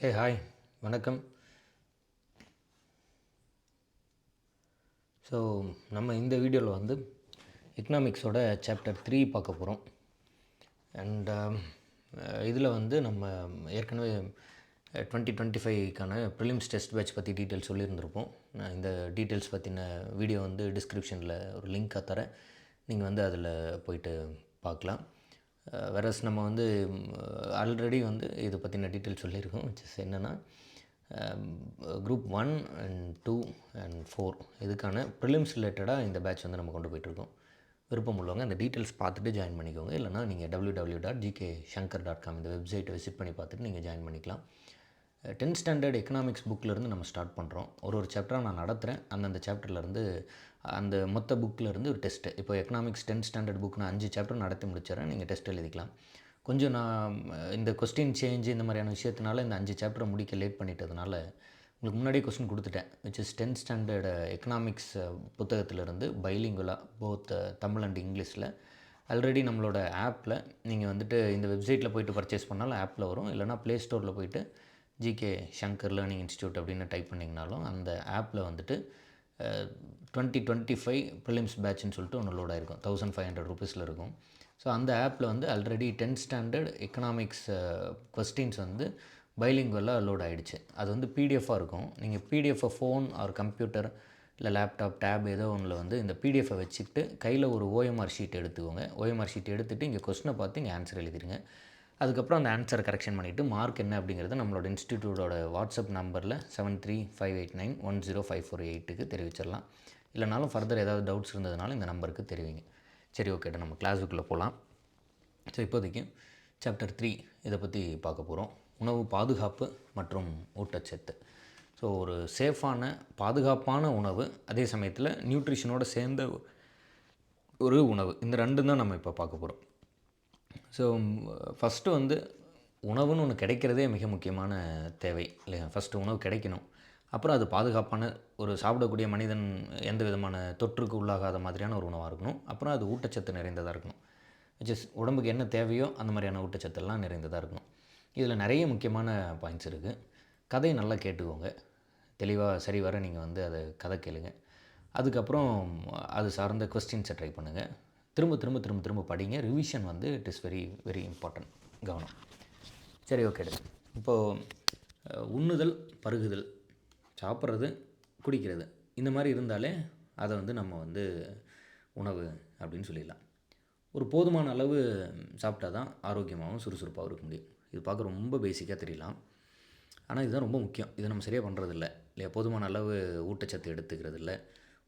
Hi வணக்கம். So நம்ம இந்த வீடியோவில் வந்து எக்கனாமிக்ஸோட சாப்டர் 3 பார்க்க போகிறோம். அண்ட் இதில் வந்து நம்ம ஏற்கனவே 2025க்கான ப்ரிலிம்ஸ் டெஸ்ட் பேட்ச் பற்றி டீட்டெயில்ஸ் சொல்லியிருந்திருப்போம். நான் இந்த டீட்டெயில்ஸ் பற்றின வீடியோ வந்து டிஸ்கிரிப்ஷனில் ஒரு லிங்க்காக தரேன். நீங்கள் வந்து அதில் போயிட்டு பார்க்கலாம். வேறஸ் நம்ம வந்து ஆல்ரெடி வந்து இதை பற்றின டீட்டெயில்ஸ் சொல்லியிருக்கோம். என்னென்னா குரூப் 1 அண்ட் 2 அண்ட் 4 இதுக்கான ப்ரிலிம்ஸ் ரிலேட்டடாக இந்த பேட்ச் வந்து நம்ம கொண்டு போயிட்டுருக்கோம். விருப்பம் உள்ளவங்க அந்த டீட்டெயில்ஸ் பார்த்துட்டு ஜாயின் பண்ணிக்கோங்க. இல்லைனா நீங்கள் www.gkshankar.com இந்த வெப்சைட்டை விசிட் பண்ணி பார்த்துட்டு நீங்கள் ஜாயின் பண்ணிக்கலாம். 10th ஸ்டாண்டர்ட் எக்கனாமிக்ஸ் புக்கிலேருந்து நம்ம ஸ்டார்ட் பண்ணுறோம். ஒரு சாப்டராக நான் நடத்துகிறேன். அந்தந்த சாப்டர்லேருந்து அந்த மொத்த புக்கிலேருந்து ஒரு டெஸ்ட்டு. இப்போ எக்கனாமிக்ஸ் 10th ஸ்டாண்டர்ட் புக் நான் 5 சாப்டர் நடத்தி முடிச்சிடறேன். நீங்கள் டெஸ்ட் எழுதிக்கலாம். கொஞ்சம் நான் இந்த கொஸ்டின் சேஞ்சு இந்த மாதிரியான விஷயத்தினால இந்த 5 சாப்டரை முடிக்க லேட் பண்ணிட்டதுனால உங்களுக்கு முன்னாடியே கொஸ்டின் கொடுத்துட்டேன். Which is 10th standard economics புத்தகத்திலிருந்து பைலிங்குவலாக போத் தமிழ் அண்ட் இங்கிலீஷில் ஆல்ரெடி நம்மளோட ஆப்பில் நீங்கள் வந்துட்டு இந்த வெப்சைட்டில் போய்ட்டு பர்ச்சேஸ் பண்ணாலும் ஆப்பில் வரும். இல்லைனா ப்ளே ஸ்டோரில் போய்ட்டு ஜிகே ஷங்கர் லேர்னிங் இன்ஸ்டியூட் அப்படின்னு டைப் பண்ணிங்கனாலும் அந்த ஆப்பில் வந்துட்டு 2025 ப்ரிலிம்ஸ் பேட்ச்னு சொல்லிட்டு ஒன்று லோட் ஆகிருக்கும். 1500 ரூபீஸில் இருக்கும். ஸோ அந்த ஆப்பில் வந்து already 10th standard economics questions வந்து பைலிங்குவலாக லோட் ஆகிடுச்சு. அது வந்து பிடிஎஃபாக இருக்கும். நீங்கள் பிடிஎஃபை ஃபோன் ஆர் கம்ப்யூட்டர் இல்லை லேப்டாப் டேப் ஏதோ ஒன்றில் வந்து இந்த பிடிஎஃபை வச்சுக்கிட்டு கையில் ஒரு ஓஎம்ஆர் ஷீட் எடுத்துக்கோங்க. ஓஎம்ஆர் ஷீட் எடுத்துகிட்டு இங்கே கொஸ்டினை பார்த்து இங்கே ஆன்சர் எழுதிடுங்க. அதுக்கப்புறம் அந்த ஆன்சரை கரெக்ஷன் பண்ணிவிட்டு மார்க் என்ன அப்படிங்கிறத நம்மளோட இன்ஸ்டிடியூட்டோட வாட்ஸ்அப் நம்பரில் 7358910548க்கு தெரிவிச்சிடலாம். இல்லைனாலும் ஃபர்தர் ஏதாவது டவுட்ஸ் இருந்ததுனாலும் இந்த நம்பருக்கு தெரிவிங்க. சரி, ஓகே, நம்ம கிளாஸுக்குள்ளே போகலாம். ஸோ இப்போதைக்கு சாப்டர் 3 இதை பற்றி பார்க்க போகிறோம். உணவு பாதுகாப்பு மற்றும் ஊட்டச்சத்து. ஸோ ஒரு சேஃபான பாதுகாப்பான உணவு, அதே சமயத்தில் நியூட்ரிஷனோட சேர்ந்த ஒரு உணவு, இந்த ரெண்டும் தான் நம்ம இப்போ பார்க்க போகிறோம். ஸோ ஃபஸ்ட்டு வந்து உணவுன்னு ஒன்று கிடைக்கிறதே மிக முக்கியமான தேவை இல்லையா? ஃபஸ்ட்டு உணவு கிடைக்கணும். அப்புறம் அது பாதுகாப்பான ஒரு சாப்பிடக்கூடிய மனிதன் எந்த விதமான தொற்றுக்கு உள்ளாகாத மாதிரியான ஒரு உணவாக இருக்கணும். அப்புறம் அது ஊட்டச்சத்து நிறைந்ததாக இருக்கணும். உடம்புக்கு என்ன தேவையோ அந்த மாதிரியான ஊட்டச்சத்தெல்லாம் நிறைந்ததாக இருக்கணும். இதில் நிறைய முக்கியமான பாயிண்ட்ஸ் இருக்குது. கதையை நல்லா கேட்டுக்கோங்க. தெளிவாக சரி வர நீங்கள் வந்து அதை கதை கேளுங்க. அதுக்கப்புறம் அது சார்ந்த கொஸ்டின்ஸை ட்ரை பண்ணுங்கள். திரும்ப திரும்ப திரும்ப திரும்ப படிங்க. ரிவிஷன் வந்து it is very very important. கவனம். சரி, ஓகே. இப்போது உண்ணுதல், பருகுதல், சாப்பிட்றது, குடிக்கிறது, இந்த மாதிரி இருந்தாலே அதை வந்து நம்ம வந்து உணவு அப்படின்னு சொல்லிடலாம். ஒரு போதுமான அளவு சாப்பிட்டா தான் ஆரோக்கியமாகவும் சுறுசுறுப்பாகவும் இருக்க முடியும். இது பார்க்க ரொம்ப பேசிக்காக தெரியலாம். ஆனால் இதுதான் ரொம்ப முக்கியம். இதை நம்ம சரியாக பண்ணுறதில்ல இல்லையா? போதுமான அளவு ஊட்டச்சத்து எடுத்துக்கிறது இல்லை,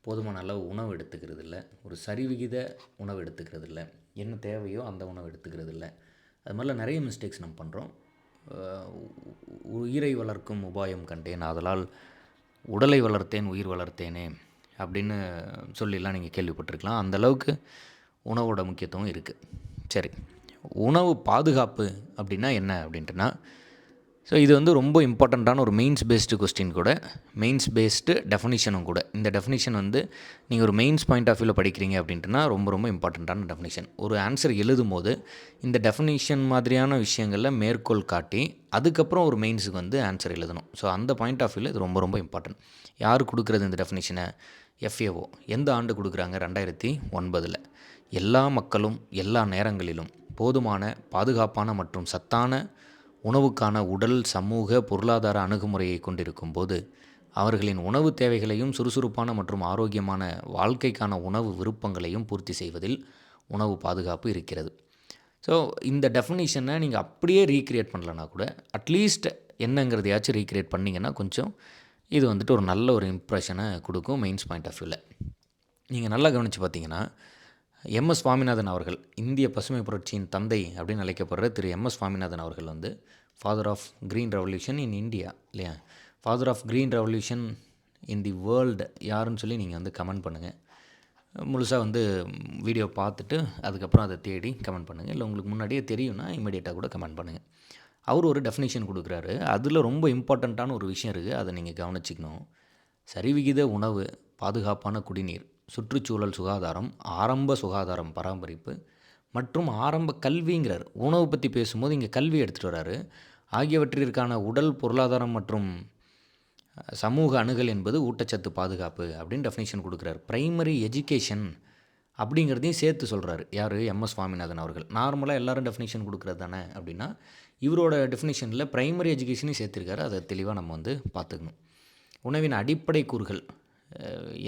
போதுமான அளவு உணவு எடுத்துக்கிறது இல்லை, ஒரு சரிவிகித உணவு எடுத்துக்கிறது இல்லை, என்ன தேவையோ அந்த உணவு எடுத்துக்கிறது இல்லை. அது மாதிரிலாம் நிறைய மிஸ்டேக்ஸ் நம்ம பண்ணுறோம். உயிரை வளர்க்கும் உபாயம் கண்டேன், அதனால் உடலை வளர்த்தேன் உயிர் வளர்த்தேனே அப்படின்னு சொல்லிலாம் நீங்கள் கேள்விப்பட்டிருக்கலாம். அந்தளவுக்கு உணவோட முக்கியத்துவம் இருக்குது. சரி, உணவு பாதுகாப்பு அப்படின்னா என்ன அப்படின்ட்டுனா, ஸோ இது வந்து ரொம்ப இம்பார்ட்டண்ட்டான ஒரு மெயின்ஸ் பேஸ்டு கொஸ்டின் கூட, மெயின்ஸ் பேஸ்டு டெஃபினிஷனும் கூட. இந்த டெஃபினிஷன் வந்து நீங்கள் ஒரு மெயின்ஸ் பாயிண்ட் ஆஃப் வியூவில் படிக்கிறீங்க அப்படின்ட்டுனா ரொம்ப ரொம்ப இம்பார்ட்டண்ட்டான டெஃபினிஷன். ஒரு ஆன்சர் எழுதும் போது இந்த டெஃபினிஷன் மாதிரியான விஷயங்களில் மேற்கோள் காட்டி அதுக்கப்புறம் ஒரு மெயின்ஸுக்கு வந்து ஆன்சர் எழுதணும். ஸோ அந்த பாயிண்ட் ஆஃப் வியூவில் இது ரொம்ப ரொம்ப இம்பார்ட்டன்ட். யார் கொடுக்குறது இந்த டெஃபினிஷனை? FAO. எந்த ஆண்டு கொடுக்குறாங்க? 2009. எல்லா மக்களும் எல்லா நேரங்களிலும் போதுமான பாதுகாப்பான மற்றும் சத்தான உணவுக்கான உடல், சமூக, பொருளாதார அணுகுமுறையை கொண்டிருக்கும் போது அவர்களின் உணவு தேவைகளையும் சுறுசுறுப்பான மற்றும் ஆரோக்கியமான வாழ்க்கைக்கான உணவு விருப்பங்களையும் பூர்த்தி செய்வதில் உணவு பாதுகாப்பு இருக்கிறது. ஸோ இந்த டெஃபினிஷனை நீங்கள் அப்படியே ரீக்ரியேட் பண்ணலன்னா கூட அட்லீஸ்ட் என்னங்கிறதையாச்சும் ரீக்ரியேட் பண்ணிங்கன்னா கொஞ்சம் இது வந்துட்டு ஒரு நல்ல ஒரு இம்ப்ரெஷனை கொடுக்கும் மெயின்ஸ் பாயிண்ட் ஆஃப் வியூவில். நீங்கள் நல்லா கவனித்து பார்த்தீங்கன்னா, MS சுவாமிநாதன் அவர்கள், இந்திய பசுமை புரட்சியின் தந்தை அப்படின்னு அழைக்கப்படுற திரு MS சுவாமிநாதன் அவர்கள் வந்து father of green revolution in India இல்லையா? Father of green revolution in the world யாருன்னு சொல்லி நீங்கள் வந்து கமெண்ட் பண்ணுங்கள். முழுசாக வந்து வீடியோ பார்த்துட்டு அதுக்கப்புறம் அதை தேடி கமெண்ட் பண்ணுங்கள். இல்லை உங்களுக்கு முன்னாடியே தெரியும்னா இமீடியட்டாக கூட கமெண்ட் பண்ணுங்கள். அவர் ஒரு டெஃபினிஷன் கொடுக்குறாரு. அதில் ரொம்ப இம்பார்ட்டண்ட்டான ஒரு விஷயம் இருக்குது. அதை நீங்கள் கவனிச்சிக்கணும். சரிவிகித உணவு, பாதுகாப்பான குடிநீர், சுற்றுச்சூழல் சுகாதாரம், ஆரம்ப சுகாதாரம் பராமரிப்பு மற்றும் ஆரம்ப கல்விங்கிறார். உணவு பற்றி பேசும்போது இங்கே கல்வி எடுத்துகிட்டு வராரு. ஆகியவற்றிற்கான உடல், பொருளாதாரம் மற்றும் சமூக அணுகல் என்பது ஊட்டச்சத்து பாதுகாப்பு அப்படின்னு டெஃபினேஷன் கொடுக்குறாரு. பிரைமரி எஜுகேஷன் அப்படிங்கிறதையும் சேர்த்து சொல்கிறாரு. யார்? எம்எஸ் சுவாமிநாதன் அவர்கள். நார்மலாக எல்லாரும் டெஃபினேஷன் கொடுக்குறது தானே அப்படின்னா, இவரோட டெஃபினேஷனில் பிரைமரி எஜுகேஷனையும் சேர்த்துருக்காரு. அதை தெளிவாக நம்ம வந்து பார்த்துக்கணும். உணவின் அடிப்படை கூறுகள்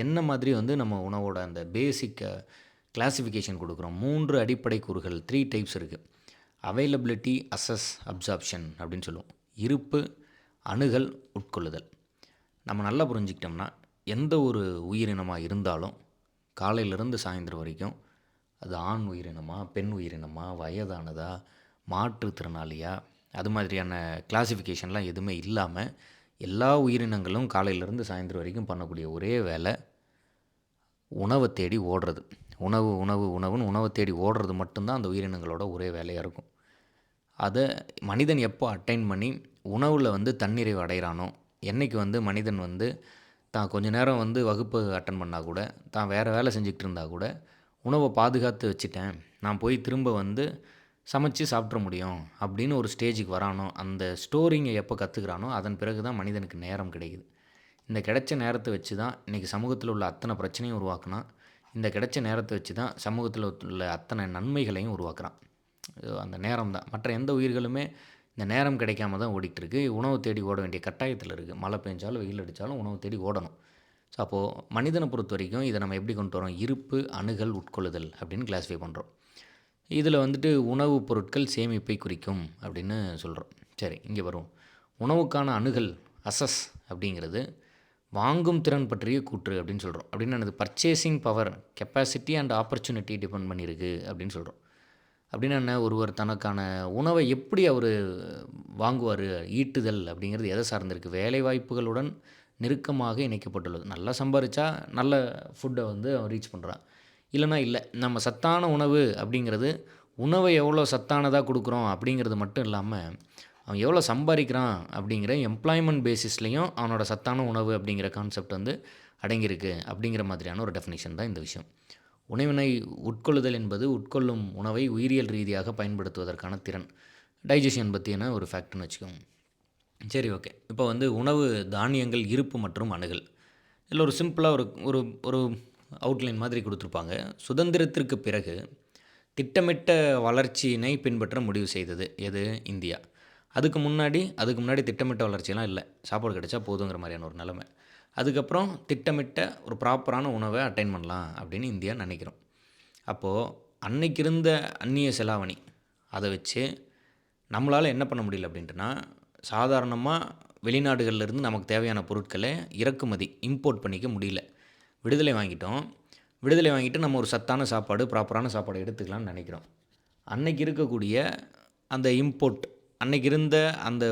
என்ன மாதிரி வந்து நம்ம உணவோட அந்த பேசிக் கிளாசிஃபிகேஷன் கொடுக்குறோம். 3 அடிப்படை கூறுகள், 3 டைப்ஸ் இருக்குது. அவைலபிலிட்டி, அசஸ், அப்சார்ப்ஷன் அப்படின்னு சொல்லுவோம். இருப்பு, அணுகல், உட்கொள்ளுதல். நம்ம நல்லா புரிஞ்சுக்கிட்டோம்னா எந்த ஒரு உயிரினமாக இருந்தாலும் காலையிலேருந்து சாயந்தரம் வரைக்கும் அது ஆண் உயிரினமா, பெண் உயிரினமா, வயதானதா, மாற்றுத்திறனாளியா, அது மாதிரியான கிளாசிஃபிகேஷன்லாம் எதுவுமே இல்லாமல் எல்லா உயிரினங்களும் காலையிலேருந்து சாயந்தரம் வரைக்கும் பண்ணக்கூடிய ஒரே வேலை உணவை தேடி ஓடுறது. உணவு உணவு உணவுன்னு உணவை தேடி ஓடுறது மட்டும்தான் அந்த உயிரினங்களோட ஒரே வேலையாக இருக்கும். அதை மனிதன் எப்போ அட்டைன் பண்ணி உணவில் வந்து தன்னிறைவு அடைகிறானோ, என்றைக்கு வந்து மனிதன் வந்து தான் கொஞ்ச நேரம் வந்து வகுப்பு அட்டன் பண்ணால் கூட, தான் வேறு வேலை செஞ்சுக்கிட்டு இருந்தால் கூட, உணவை பாதுகாத்து வச்சுட்டேன், நான் போய் திரும்ப வந்து சமைச்சு சாப்பிட்ற முடியும் அப்படின்னு ஒரு ஸ்டேஜுக்கு வரானோ, அந்த ஸ்டோரிங்கை எப்போ கற்றுக்கிறானோ அதன் பிறகு தான் மனிதனுக்கு நேரம் கிடைக்குது. இந்த கிடைச்ச நேரத்தை வச்சு தான் இன்றைக்கி சமூகத்தில் உள்ள அத்தனை பிரச்சனையும் உருவாக்குனா, இந்த கிடைச்ச நேரத்தை வச்சு தான் சமூகத்தில் உள்ள அத்தனை நன்மைகளையும் உருவாக்குறான். அந்த நேரம் தான். மற்ற எந்த உயிர்களுமே இந்த நேரம் கிடைக்காம தான் ஓடிட்டுருக்கு. உணவு தேடி ஓட வேண்டிய கட்டாயத்தில் இருக்குது. மழை பெஞ்சாலும் வெயில் அடித்தாலும் உணவு தேடி ஓடணும். ஸோ அப்போது மனிதனை பொறுத்த வரைக்கும் இதை நம்ம எப்படி கொண்டு வரோம்? இருப்பு, அணுகல், உட்கொள்ளுதல் அப்படின்னு கிளாஸிஃபை பண்ணுறோம். இதில் வந்துட்டு உணவுப் பொருட்கள் சேமிப்பை குறிக்கும் அப்படின்னு சொல்கிறோம். சரி, இங்கே வரும். உணவுக்கான அணுகல், அசஸ் அப்படிங்கிறது வாங்கும் திறன் பற்றிய கூற்று அப்படின்னு சொல்கிறோம். அப்படின்னு என்னது? Purchasing power, capacity and opportunity depend பண்ணியிருக்கு அப்படின்னு சொல்கிறோம். அப்படின்னா என்ன? ஒருவர் தனக்கான உணவை எப்படி அவர் வாங்குவார்? ஈட்டுதல் அப்படிங்கிறது எதை சார்ந்திருக்கு? வேலை வாய்ப்புகளுடன் நெருக்கமாக இணைக்கப்பட்டுள்ளது. நல்லா சம்பாரித்தா நல்ல ஃபுட்டை வந்து அவன் ரீச் பண்ணுறான். இல்லைனா இல்லை. நம்ம சத்தான உணவு அப்படிங்கிறது உணவை எவ்வளோ சத்தானதாக கொடுக்குறோம் அப்படிங்கிறது மட்டும் இல்லாமல், அவன் எவ்வளோ சம்பாதிக்கிறான் அப்படிங்கிற எம்ப்ளாய்மெண்ட் பேசிஸ்லேயும் அவனோட சத்தான உணவு அப்படிங்கிற கான்செப்ட் வந்து அடங்கியிருக்கு அப்படிங்கிற மாதிரியான ஒரு டெஃபினேஷன் தான் இந்த விஷயம். உணவினை உட்கொள்ளுதல் என்பது உட்கொள்ளும் உணவை உயிரியல் ரீதியாக பயன்படுத்துவதற்கான திறன். டைஜஷன் பற்றியான ஒரு ஃபேக்ட்னு வச்சுக்கோங்க. சரி, ஓகே. இப்போ வந்து உணவு தானியங்கள், இருப்பு மற்றும் அணுகல். இதில் ஒரு சிம்பிளாக ஒரு ஒரு ஒரு அவுட்லைன் மாதிரி கொடுத்துருப்பாங்க. சுதந்திரத்திற்கு பிறகு திட்டமிட்ட வளர்ச்சியினை பின்பற்ற முடிவு செய்தது எது? இந்தியா. அதுக்கு முன்னாடி திட்டமிட்ட வளர்ச்சியெல்லாம் இல்லை. சாப்பாடு கிடைச்சா போதுங்கிற மாதிரியான ஒரு நிலைமை. அதுக்கப்புறம் திட்டமிட்ட ஒரு ப்ராப்பரான உணவை அட்டைன் பண்ணலாம் அப்படின்னு இந்தியா நினைக்கிறோம். அப்போது அன்னைக்கு இருந்த அந்நிய செலாவணி அதை வச்சு நம்மளால் என்ன பண்ண முடியல அப்படின்ட்டுனா, சாதாரணமாக வெளிநாடுகள்லேருந்து நமக்கு தேவையான பொருட்களை இறக்குமதி, இம்போர்ட் பண்ணிக்க முடியல. விடுதலை வாங்கிட்டு நம்ம ஒரு சத்தான சாப்பாடு, ப்ராப்பரான சாப்பாடு எடுத்துக்கலாம்னு நினைக்கிறோம். அன்னைக்கு இருக்கக்கூடிய அந்த இம்போர்ட், அன்னைக்கு இருந்த அந்த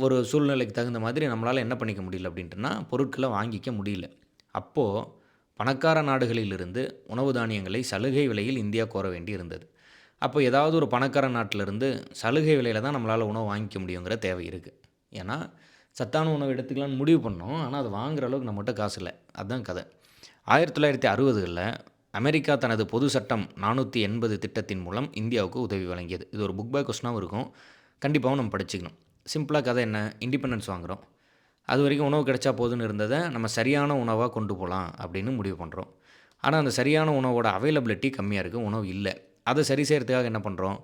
ஒரு சூழ்நிலைக்கு தகுந்த மாதிரி நம்மளால் என்ன பண்ணிக்க முடியல அப்படின்ட்டுனா, பொருட்களை வாங்கிக்க முடியல. அப்போது பணக்கார நாடுகளிலிருந்து உணவு தானியங்களை சலுகை விலையில் இந்தியா கோர வேண்டி இருந்தது. அப்போ ஏதாவது ஒரு பணக்கார நாட்டிலிருந்து சலுகை விலையில் தான் நம்மளால் உணவு வாங்கிக்க முடியுங்கிற தேவை இருக்குது. ஏன்னா சத்தான உணவு எடுத்துக்கலான்னு முடிவு பண்ணோம், ஆனால் அது வாங்குகிற அளவுக்கு நம்மகிட்ட காசு இல்லை. அதுதான் கதை. 1960களில் அமெரிக்கா தனது பொது சட்டம் 480 திட்டத்தின் மூலம் இந்தியாவுக்கு உதவி வழங்கியது. இது ஒரு புக் பேக் கொஸ்டினாகவும் இருக்கும், கண்டிப்பாகவும் நம்ம படிச்சுக்கணும். சிம்பிளாக கதை என்ன? இண்டிபெண்டன்ஸ் வாங்குகிறோம். அது வரைக்கும் உணவு கிடைச்சா போதுன்னு இருந்ததை நம்ம சரியான உணவாக கொண்டு போகலாம் அப்படின்னு முடிவு பண்ணுறோம். ஆனால் அந்த சரியான உணவோட அவைலபிலிட்டி கம்மியாக இருக்குது, உணவு இல்லை. அதை சரி செய்கிறதுக்காக என்ன பண்ணுறோம்?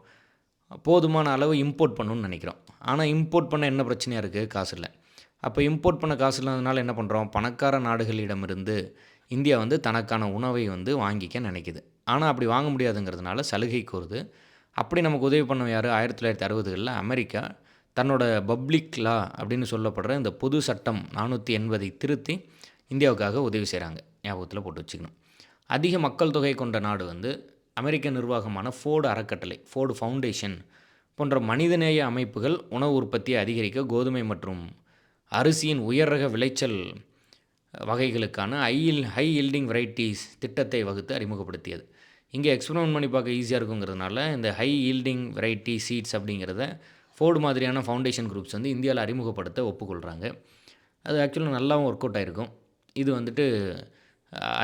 போதுமான அளவு இம்போர்ட் பண்ணணும்னு நினைக்கிறோம். ஆனால் இம்போர்ட் பண்ண என்ன பிரச்சனையாக இருக்குது? காசு இல்லை. அப்போ இம்போர்ட் பண்ண காசு இல்லாதனால என்ன பண்ணுறோம்? பணக்கார நாடுகளிடமிருந்து இந்தியா வந்து தனக்கான உணவை வந்து வாங்கிக்க நினைக்குது. ஆனால் அப்படி வாங்க முடியாதுங்கிறதுனால சலுகை கோருது. அப்படி நமக்கு உதவி பண்ண யார்? 1960களில் அமெரிக்கா தன்னோட பப்ளிக் லா அப்படின்னு சொல்லப்படுற இந்த பொது சட்டம் 480 திருத்தி இந்தியாவுக்காக உதவி செய்கிறாங்க. ஞாபகத்தில் போட்டு வச்சுக்கணும். அதிக மக்கள் தொகை கொண்ட நாடு வந்து அமெரிக்க நிர்வாகமான ஃபோர்டு அறக்கட்டளை, ஃபோர்டு ஃபவுண்டேஷன் போன்ற மனிதநேய அமைப்புகள் உணவு உற்பத்தியை அதிகரிக்க கோதுமை மற்றும் அரிசியின் உயர் ரக விளைச்சல் வகைகளுக்கான ஹை ஈல்டிங் வெரைட்டிஸ் திட்டத்தை வகுத்து அறிமுகப்படுத்தியது. இங்கே எக்ஸ்பெரிமெண்ட் பண்ணி பார்க்க ஈஸியாக இருக்குங்கிறதுனால இந்த ஹை ஈல்டிங் வெரைட்டி சீட்ஸ் அப்படிங்கிறத ஃபோர்டு மாதிரியான ஃபவுண்டேஷன் குரூப்ஸ் வந்து இந்தியாவில் அறிமுகப்படுத்த ஒப்புக்கொள்கிறாங்க. அது ஆக்சுவலாக நல்லாவும் ஒர்க் அவுட் ஆகிருக்கும். இது வந்துட்டு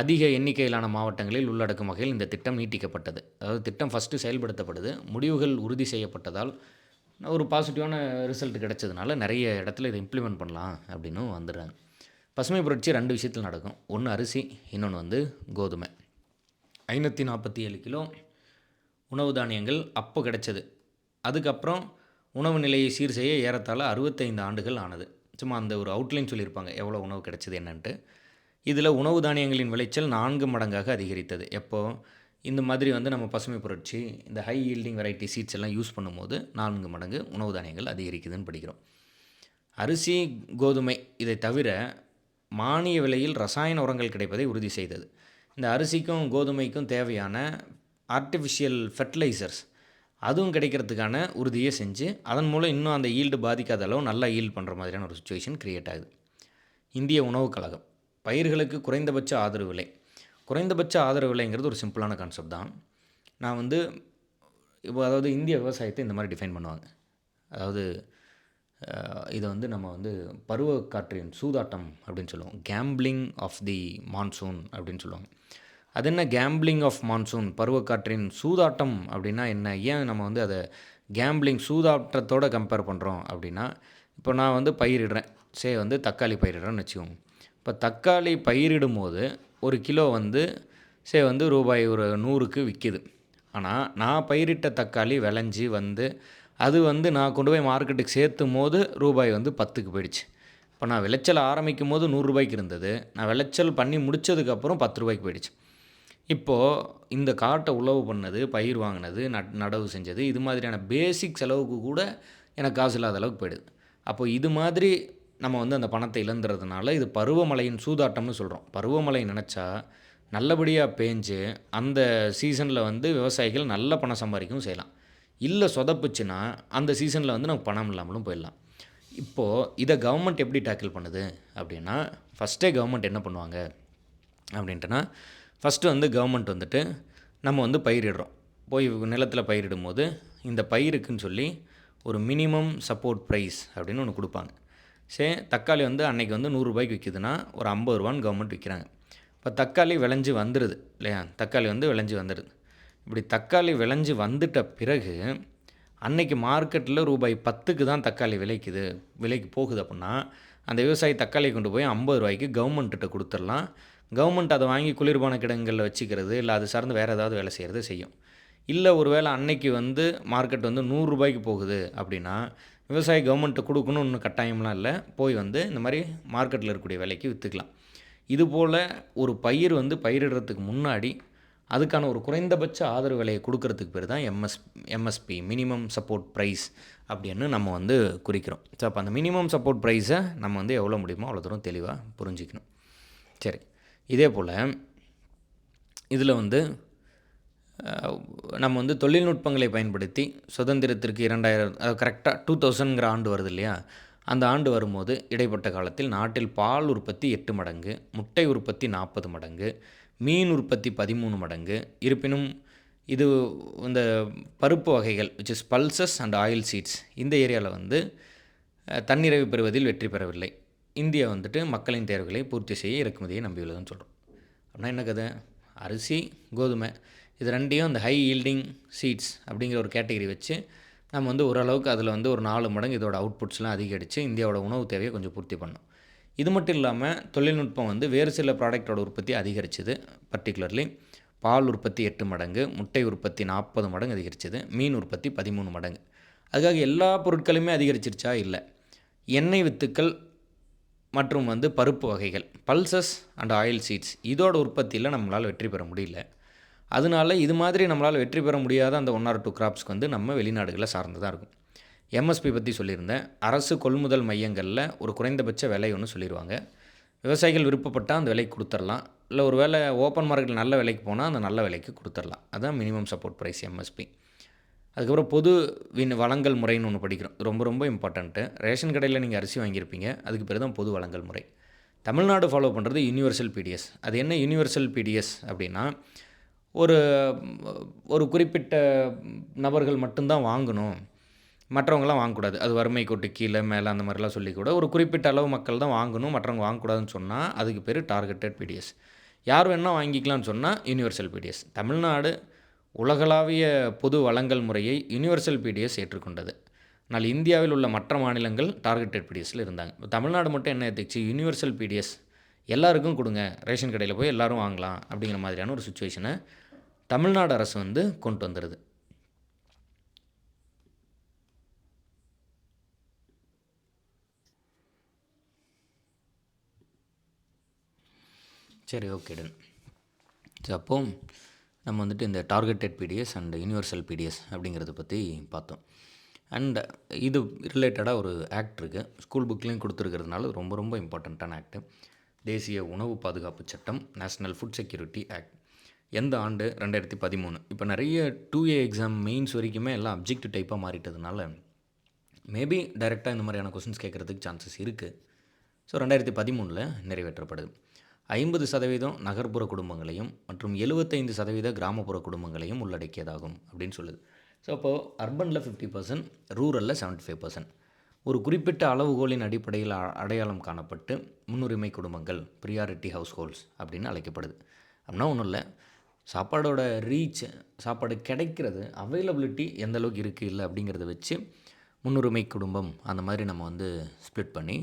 அதிக எண்ணிக்கையிலான மாவட்டங்களில் உள்ளடக்கும் வகையில் இந்த திட்டம் நீட்டிக்கப்பட்டது. அதாவது திட்டம் ஃபஸ்ட்டு செயல்படுத்தப்படுது, முடிவுகள் உறுதி செய்யப்பட்டதால் ஒரு பாசிட்டிவான ரிசல்ட் கிடைச்சதுனால நிறைய இடத்துல இதை இம்ப்ளிமெண்ட் பண்ணலாம் அப்படின்னும் வந்துடுறாங்க. பசுமை புரட்சி 2 விஷயத்தில் நடக்கும். ஒன்று அரிசி, இன்னொன்று வந்து கோதுமை. 547 கிலோ உணவு தானியங்கள் அப்போ கிடைச்சது. அதுக்கப்புறம் உணவு நிலையை சீர் செய்ய ஏறத்தாழ 65 ஆண்டுகள் ஆனது. சும்மா அந்த ஒரு அவுட்லைன் சொல்லியிருப்பாங்க எவ்வளோ உணவு கிடைச்சது என்னன்ட்டு. இதில் உணவு தானியங்களின் விளைச்சல் 4 மடங்காக அதிகரித்தது. எப்போ இந்த மாதிரி வந்து நம்ம பசுமை புரட்சி இந்த ஹை ஈல்டிங் வெரைட்டி சீட்ஸ் எல்லாம் யூஸ் பண்ணும்போது 4 மடங்கு உணவு தானியங்கள் அதிகரிக்குதுன்னு படிக்கிறோம். அரிசி, கோதுமை இதை தவிர மானிய விலையில் ரசாயன உரங்கள் கிடைப்பதை உறுதி செய்தது. இந்த அரிசிக்கும் கோதுமைக்கும் தேவையான ஆர்டிஃபிஷியல் ஃபெர்டிலைசர்ஸ் அதுவும் கிடைக்கிறதுக்கான உறுதியை செஞ்சு அதன் மூலம் இன்னும் அந்த ஈல்டு பாதிக்காத அளவு நல்லா ஈல்டு பண்ணுற மாதிரியான ஒரு சுச்சுவேஷன் க்ரியேட் ஆகுது. இந்திய உணவுக் கழகம் பயிர்களுக்கு குறைந்தபட்ச ஆதரவு விலை. குறைந்தபட்ச ஆதரவு விலைங்கிறது ஒரு சிம்பிளான கான்செப்ட் தான். நான் வந்து இப்போ அதாவது இந்திய விவசாயத்தை இந்த மாதிரி டிஃபைன் பண்ணுவாங்க. அதாவது இதை வந்து நம்ம வந்து பருவக்காற்றின் சூதாட்டம் அப்படின்னு சொல்லுவோம். கேம்பிளிங் ஆஃப் தி மான்சூன் அப்படின்னு சொல்லுவாங்க. அது என்ன கேம்பிளிங் ஆஃப் மான்சூன், பருவக்காற்றின் சூதாட்டம் அப்படின்னா என்ன? ஏன் நம்ம வந்து அதை கேம்பிளிங் சூதாட்டத்தோடு கம்பேர் பண்ணுறோம் அப்படின்னா, இப்போ நான் வந்து பயிரிடுறேன், வந்து தக்காளி பயிரிடுறேன்னு வச்சுக்கோங்க. இப்போ தக்காளி பயிரிடும்போது ஒரு கிலோ வந்து வந்து ரூபாய் ஒரு 100க்கு விற்கிது. ஆனால் நான் பயிரிட்ட தக்காளி விளைஞ்சி வந்து அது வந்து நான் கொண்டு போய் மார்க்கெட்டுக்கு சேர்த்தும் போது ரூபாய் வந்து 10க்கு போயிடுச்சு. இப்போ நான் விளைச்சல் ஆரம்பிக்கும் போது 100 ரூபாய்க்கு இருந்தது, நான் விளைச்சல் பண்ணி முடித்ததுக்கப்புறம் 10 ரூபாய்க்கு போயிடுச்சு. இப்போது இந்த காட்டை உழவு பண்ணது, பயிர் வாங்கினது, நடவு செஞ்சது, இது மாதிரியான பேசிக் செலவுக்கு கூட எனக்கு காசு இல்லாத அளவுக்கு போயிடுது. அப்போது இது மாதிரி நம்ம வந்து அந்த பணத்தை இழந்துறதுனால இது பருவமழையின் சூதாட்டம்னு சொல்கிறோம். பருவமழை நினச்சா நல்லபடியாக பேஞ்சு அந்த சீசனில் வந்து விவசாயிகள் நல்ல பணம் சம்பாதிக்கவும் செய்யலாம். இல்லை சொதப்புச்சுன்னா அந்த சீசனில் வந்து நமக்கு பணம் இல்லாமலும் போயிடலாம். இப்போது இதை கவர்மெண்ட் எப்படி டேக்கிள் பண்ணுது அப்படின்னா, ஃபஸ்ட்டே கவர்மெண்ட் என்ன பண்ணுவாங்க அப்படின்ட்டுனா, ஃபஸ்ட்டு வந்து கவர்மெண்ட் வந்துட்டு நம்ம வந்து பயிரிடுறோம். போய் நிலத்தில் பயிரிடும்போது இந்த பயிருக்குன்னு சொல்லி ஒரு மினிமம் சப்போர்ட் ப்ரைஸ் அப்படின்னு ஒன்று கொடுப்பாங்க. தக்காளி வந்து அன்றைக்கி வந்து 100 ரூபாய்க்கு விற்கிதுன்னா ஒரு 50 ரூபான்னு கவர்மெண்ட் விற்கிறாங்க. இப்போ தக்காளி விளைஞ்சி வந்துடுது இல்லையா? தக்காளி வந்து விளைஞ்சி வந்துடுது. இப்படி தக்காளி விளைஞ்சி வந்துட்ட பிறகு அன்னைக்கு மார்க்கெட்டில் ரூபாய் 10க்கு தான் தக்காளி விலைக்கு போகுது அப்படின்னா, அந்த விவசாயி தக்காளி கொண்டு போய் 50 ரூபாய்க்கு கவர்மெண்ட்டிட்ட கொடுத்துடலாம். கவர்மெண்ட் அதை வாங்கி குளிர்பான கிடங்களில் வச்சுக்கிறது, இல்லை அது சார்ந்து வேறு ஏதாவது வேலை செய்கிறது செய்யும். இல்லை ஒரு வேளை அன்னைக்கு வந்து மார்க்கெட் வந்து 100 ரூபாய்க்கு போகுது அப்படின்னா, விவசாயி கவர்மெண்ட்டு கொடுக்கணும்னு ஒன்றும் கட்டாயம்லாம் இல்லை, போய் வந்து இந்த மாதிரி மார்க்கெட்டில் இருக்கக்கூடிய விலைக்கு விற்றுக்கலாம். இதுபோல் ஒரு பயிர் வந்து பயிரிடுறதுக்கு முன்னாடி அதுக்கான ஒரு குறைந்தபட்ச ஆதரவு விலையை கொடுக்கறதுக்கு பேர் தான் எம்எஸ்பி, மினிமம் சப்போர்ட் ப்ரைஸ் அப்படின்னு நம்ம வந்து குறிக்கிறோம். அப்போ அந்த மினிமம் சப்போர்ட் ப்ரைஸை நம்ம வந்து எவ்வளோ முடியுமோ அவ்வளோ தூரம் தெளிவாக புரிஞ்சிக்கணும். சரி, இதே போல் இதில் வந்து நம்ம வந்து தொழில்நுட்பங்களை பயன்படுத்தி சுதந்திரத்திற்கு 2000 கரெக்டாக 2000ங்கிற ஆண்டு வருது இல்லையா? அந்த ஆண்டு வரும்போது இடைப்பட்ட காலத்தில் நாட்டில் பால் உற்பத்தி 8 மடங்கு, முட்டை உற்பத்தி 40 மடங்கு, மீன் உற்பத்தி 13 மடங்கு. இருப்பினும் இது இந்த பருப்பு வகைகள் which is pulses and oil seeds இந்த ஏரியாவில் வந்து தன்னிறைவு பெறுவதில் வெற்றி பெறவில்லை. இந்தியா வந்துட்டு மக்களின் தேவைகளை பூர்த்தி செய்ய இறக்குமதியை நம்பியுள்ளதுன்னு சொல்கிறோம். அப்படின்னா என்ன கதை? அரிசி, கோதுமை இது ரெண்டையும் அந்த ஹை ஈல்டிங் சீட்ஸ் அப்படிங்கிற ஒரு கேட்டகரி வச்சு நம்ம வந்து ஓரளவுக்கு அதில் வந்து ஒரு 4 மடங்கு இதோட அவுட்புட்ஸ்லாம் அதிகரித்து இந்தியாவோட உணவு தேவையை கொஞ்சம் பூர்த்தி பண்ணோம். இது மட்டும் இல்லாமல் தொழில்நுட்பம் வந்து வேறு சில ப்ராடக்டோட உற்பத்தி அதிகரிச்சுது. பர்டிகுலர்லி பால் உற்பத்தி 8 மடங்கு, முட்டை உற்பத்தி 40 மடங்கு அதிகரிச்சது, மீன் உற்பத்தி 13 மடங்கு. அதுக்காக எல்லா பொருட்களுமே அதிகரிச்சிருச்சா? இல்லை. எண்ணெய் வித்துக்கள் மற்றும் வந்து பருப்பு வகைகள் பல்சஸ் அண்ட் ஆயில் சீட்ஸ் இதோட உற்பத்தியில் நம்மளால் வெற்றி பெற முடியல. அதனால இது மாதிரி நம்மளால் வெற்றி பெற முடியாத அந்த 1 or 2 கிராப்ஸ்க்கு வந்து நம்ம வெளிநாடுகளை சார்ந்து தான் இருக்கும். எம்எஸ்பி பற்றி சொல்லியிருந்தேன். அரசு கொள்முதல் மையங்களில் ஒரு குறைந்தபட்ச விலை ஒன்று சொல்லிடுவாங்க. விவசாயிகள் விருப்பப்பட்டால் அந்த விலைக்கு கொடுத்துடலாம். இல்லை ஒரு வேளை ஓப்பன் மார்க்கெட்டில் நல்ல விலைக்கு போனால் அந்த நல்ல விலைக்கு கொடுத்துடலாம். அதுதான் மினிமம் சப்போர்ட் ப்ரைஸ் எம்எஸ்பி. அதுக்கப்புறம் பொது வழங்கல் முறைன்னு ஒன்று படிக்கிறோம். ரொம்ப ரொம்ப இம்பார்ட்டண்ட்டு. ரேஷன் கடையில் நீங்கள் அரிசி வாங்கியிருப்பீங்க, அதுக்கு பேர் தான் பொது வழங்கல் முறை. தமிழ்நாடு ஃபாலோ பண்ணுறது யூனிவர்சல் பிடிஎஸ். அது என்ன யூனிவர்சல் பிடிஎஸ் அப்படின்னா, ஒரு குறிப்பிட்ட நபர்கள் மட்டும்தான் வாங்கணும், மற்றவங்களாம் வாங்கக்கூடாது. அது வறுமை கோட்டு கீழே மேலே அந்த மாதிரிலாம் சொல்லிக்கூட ஒரு குறிப்பிட்ட அளவு மக்கள் தான் வாங்கணும், மற்றவங்க வாங்கக்கூடாதுன்னு சொன்னால் அதுக்கு பேர் டார்கெட்டட் பிடிஎஸ். யார் வேணால் வாங்கிக்கலாம்னு சொன்னால் யூனிவர்சல் பிடிஎஸ். தமிழ்நாடு உலகளாவிய பொது வழங்கல் முறையை யூனிவர்சல் பிடிஎஸ் ஏற்றுக்கொண்டது. ஆனால் இந்தியாவில் உள்ள மற்ற மாநிலங்கள் டார்கெட்டட் பிடிஎஸ்ல இருந்தாங்க. இப்போ தமிழ்நாடு மட்டும் என்ன ஏற்றுச்சு, யூனிவர்சல் பிடிஎஸ் எல்லாருக்கும் கொடுங்க, ரேஷன் கடையில் போய் எல்லோரும் வாங்கலாம் அப்படிங்கிற மாதிரியான ஒரு சுச்சுவேஷனை தமிழ்நாடு அரசு வந்து கொண்டு வந்துடுது. சரி, ஓகே டன். ஸோ அப்போ நம்ம வந்துட்டு இந்த targeted BDS and universal BDS அப்படிங்கிறத பற்றி பார்த்தோம். அண்ட் இது ரிலேட்டடாக ஒரு ஆக்ட் இருக்குது, ஸ்கூல் புக்லேயும் கொடுத்துருக்கிறதுனால ரொம்ப ரொம்ப இம்பார்ட்டண்ட்டான ஆக்ட்டு. தேசிய உணவு பாதுகாப்பு சட்டம், நேஷ்னல் ஃபுட் செக்யூரிட்டி ஆக்ட். எந்த ஆண்டு? 2013. இப்போ நிறைய 2A எக்ஸாம் மெயின்ஸ் வரைக்குமே எல்லாம் அப்ஜெக்டிவ் டைப்பாக மாறிட்டதுனால மேபி டைரெக்டாக இந்த மாதிரியான கொஸ்டின்ஸ் கேட்குறதுக்கு சான்சஸ் இருக்குது. ஸோ 2013 நிறைவேற்றப்படுது. 50% நகர்ப்புற குடும்பங்களையும் மற்றும் 75% கிராமப்புற குடும்பங்களையும் உள்ளடக்கியதாகும் அப்படின்னு சொல்லுது. ஸோ அப்போது அர்பனில் 50%, ரூரலில் 75%. ஒரு குறிப்பிட்ட அளவுகோலின் அடிப்படையில் அடையாளம் காணப்பட்டு முன்னுரிமை குடும்பங்கள், ப்ரியாரிட்டி ஹவுஸ் ஹோல்ட்ஸ் அப்படின்னு அழைக்கப்படுது. அப்படின்னா ஒன்றும் இல்லை, சாப்பாடோட ரீச், சாப்பாடு கிடைக்கிறது, அவைலபிலிட்டி எந்த அளவுக்கு இருக்குது இல்லை அப்படிங்கிறத வச்சு முன்னுரிமை குடும்பம் அந்த மாதிரி நம்ம வந்து ஸ்ப்ளிட் பண்ணி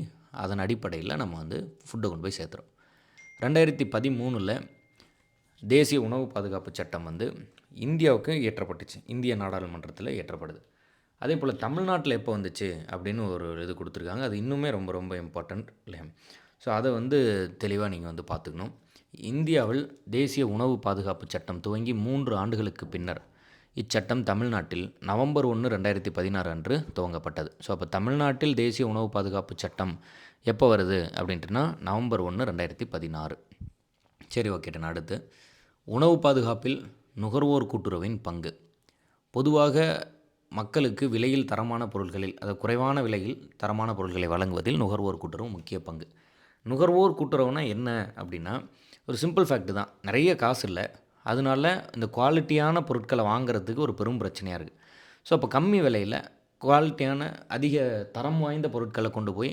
அதன் அடிப்படையில் நம்ம வந்து ஃபுட்டை கொண்டு போய் சேர்த்துறோம். 2013 தேசிய உணவு பாதுகாப்பு சட்டம் வந்து இந்தியாவுக்கு இயற்றப்பட்டுச்சு, இந்திய நாடாளுமன்றத்தில் இயற்றப்படுது. அதே போல் தமிழ்நாட்டில் எப்போ வந்துச்சு அப்படின்னு ஒரு இது கொடுத்துருக்காங்க, அது இன்னுமே ரொம்ப ரொம்ப இம்பார்ட்டண்ட் இல்லையா? ஸோ அதை வந்து தெளிவாக நீங்கள் வந்து பார்த்துக்கணும். இந்தியாவில் தேசிய உணவு பாதுகாப்பு சட்டம் துவங்கி 3 ஆண்டுகளுக்கு பின்னர் இச்சட்டம் தமிழ்நாட்டில் நவம்பர் 1, 2016 அன்று துவங்கப்பட்டது. ஸோ அப்போ தமிழ்நாட்டில் தேசிய உணவு பாதுகாப்பு சட்டம் எப்போ வருது அப்படின்ட்டுனா நவம்பர் 1, 2016. சரி, ஓகேட்டன். அடுத்து உணவு பாதுகாப்பில் நுகர்வோர் கூட்டுறவின் பங்கு. பொதுவாக மக்களுக்கு விலையில் தரமான பொருட்களில், அதாவது குறைவான விலையில் தரமான பொருட்களை வழங்குவதில் நுகர்வோர் கூட்டுறவு முக்கிய பங்கு. நுகர்வோர் கூட்டுறவுனா என்ன அப்படின்னா, ஒரு சிம்பிள் ஃபேக்ட் தான், நிறைய காசு இல்லை, அதனால இந்த குவாலிட்டியான பொருட்களை வாங்குறதுக்கு ஒரு பெரும் பிரச்சனையாக இருக்குது. ஸோ அப்போ கம்மி விலையில் குவாலிட்டியான அதிக தரம் வாய்ந்த பொருட்களை கொண்டு போய்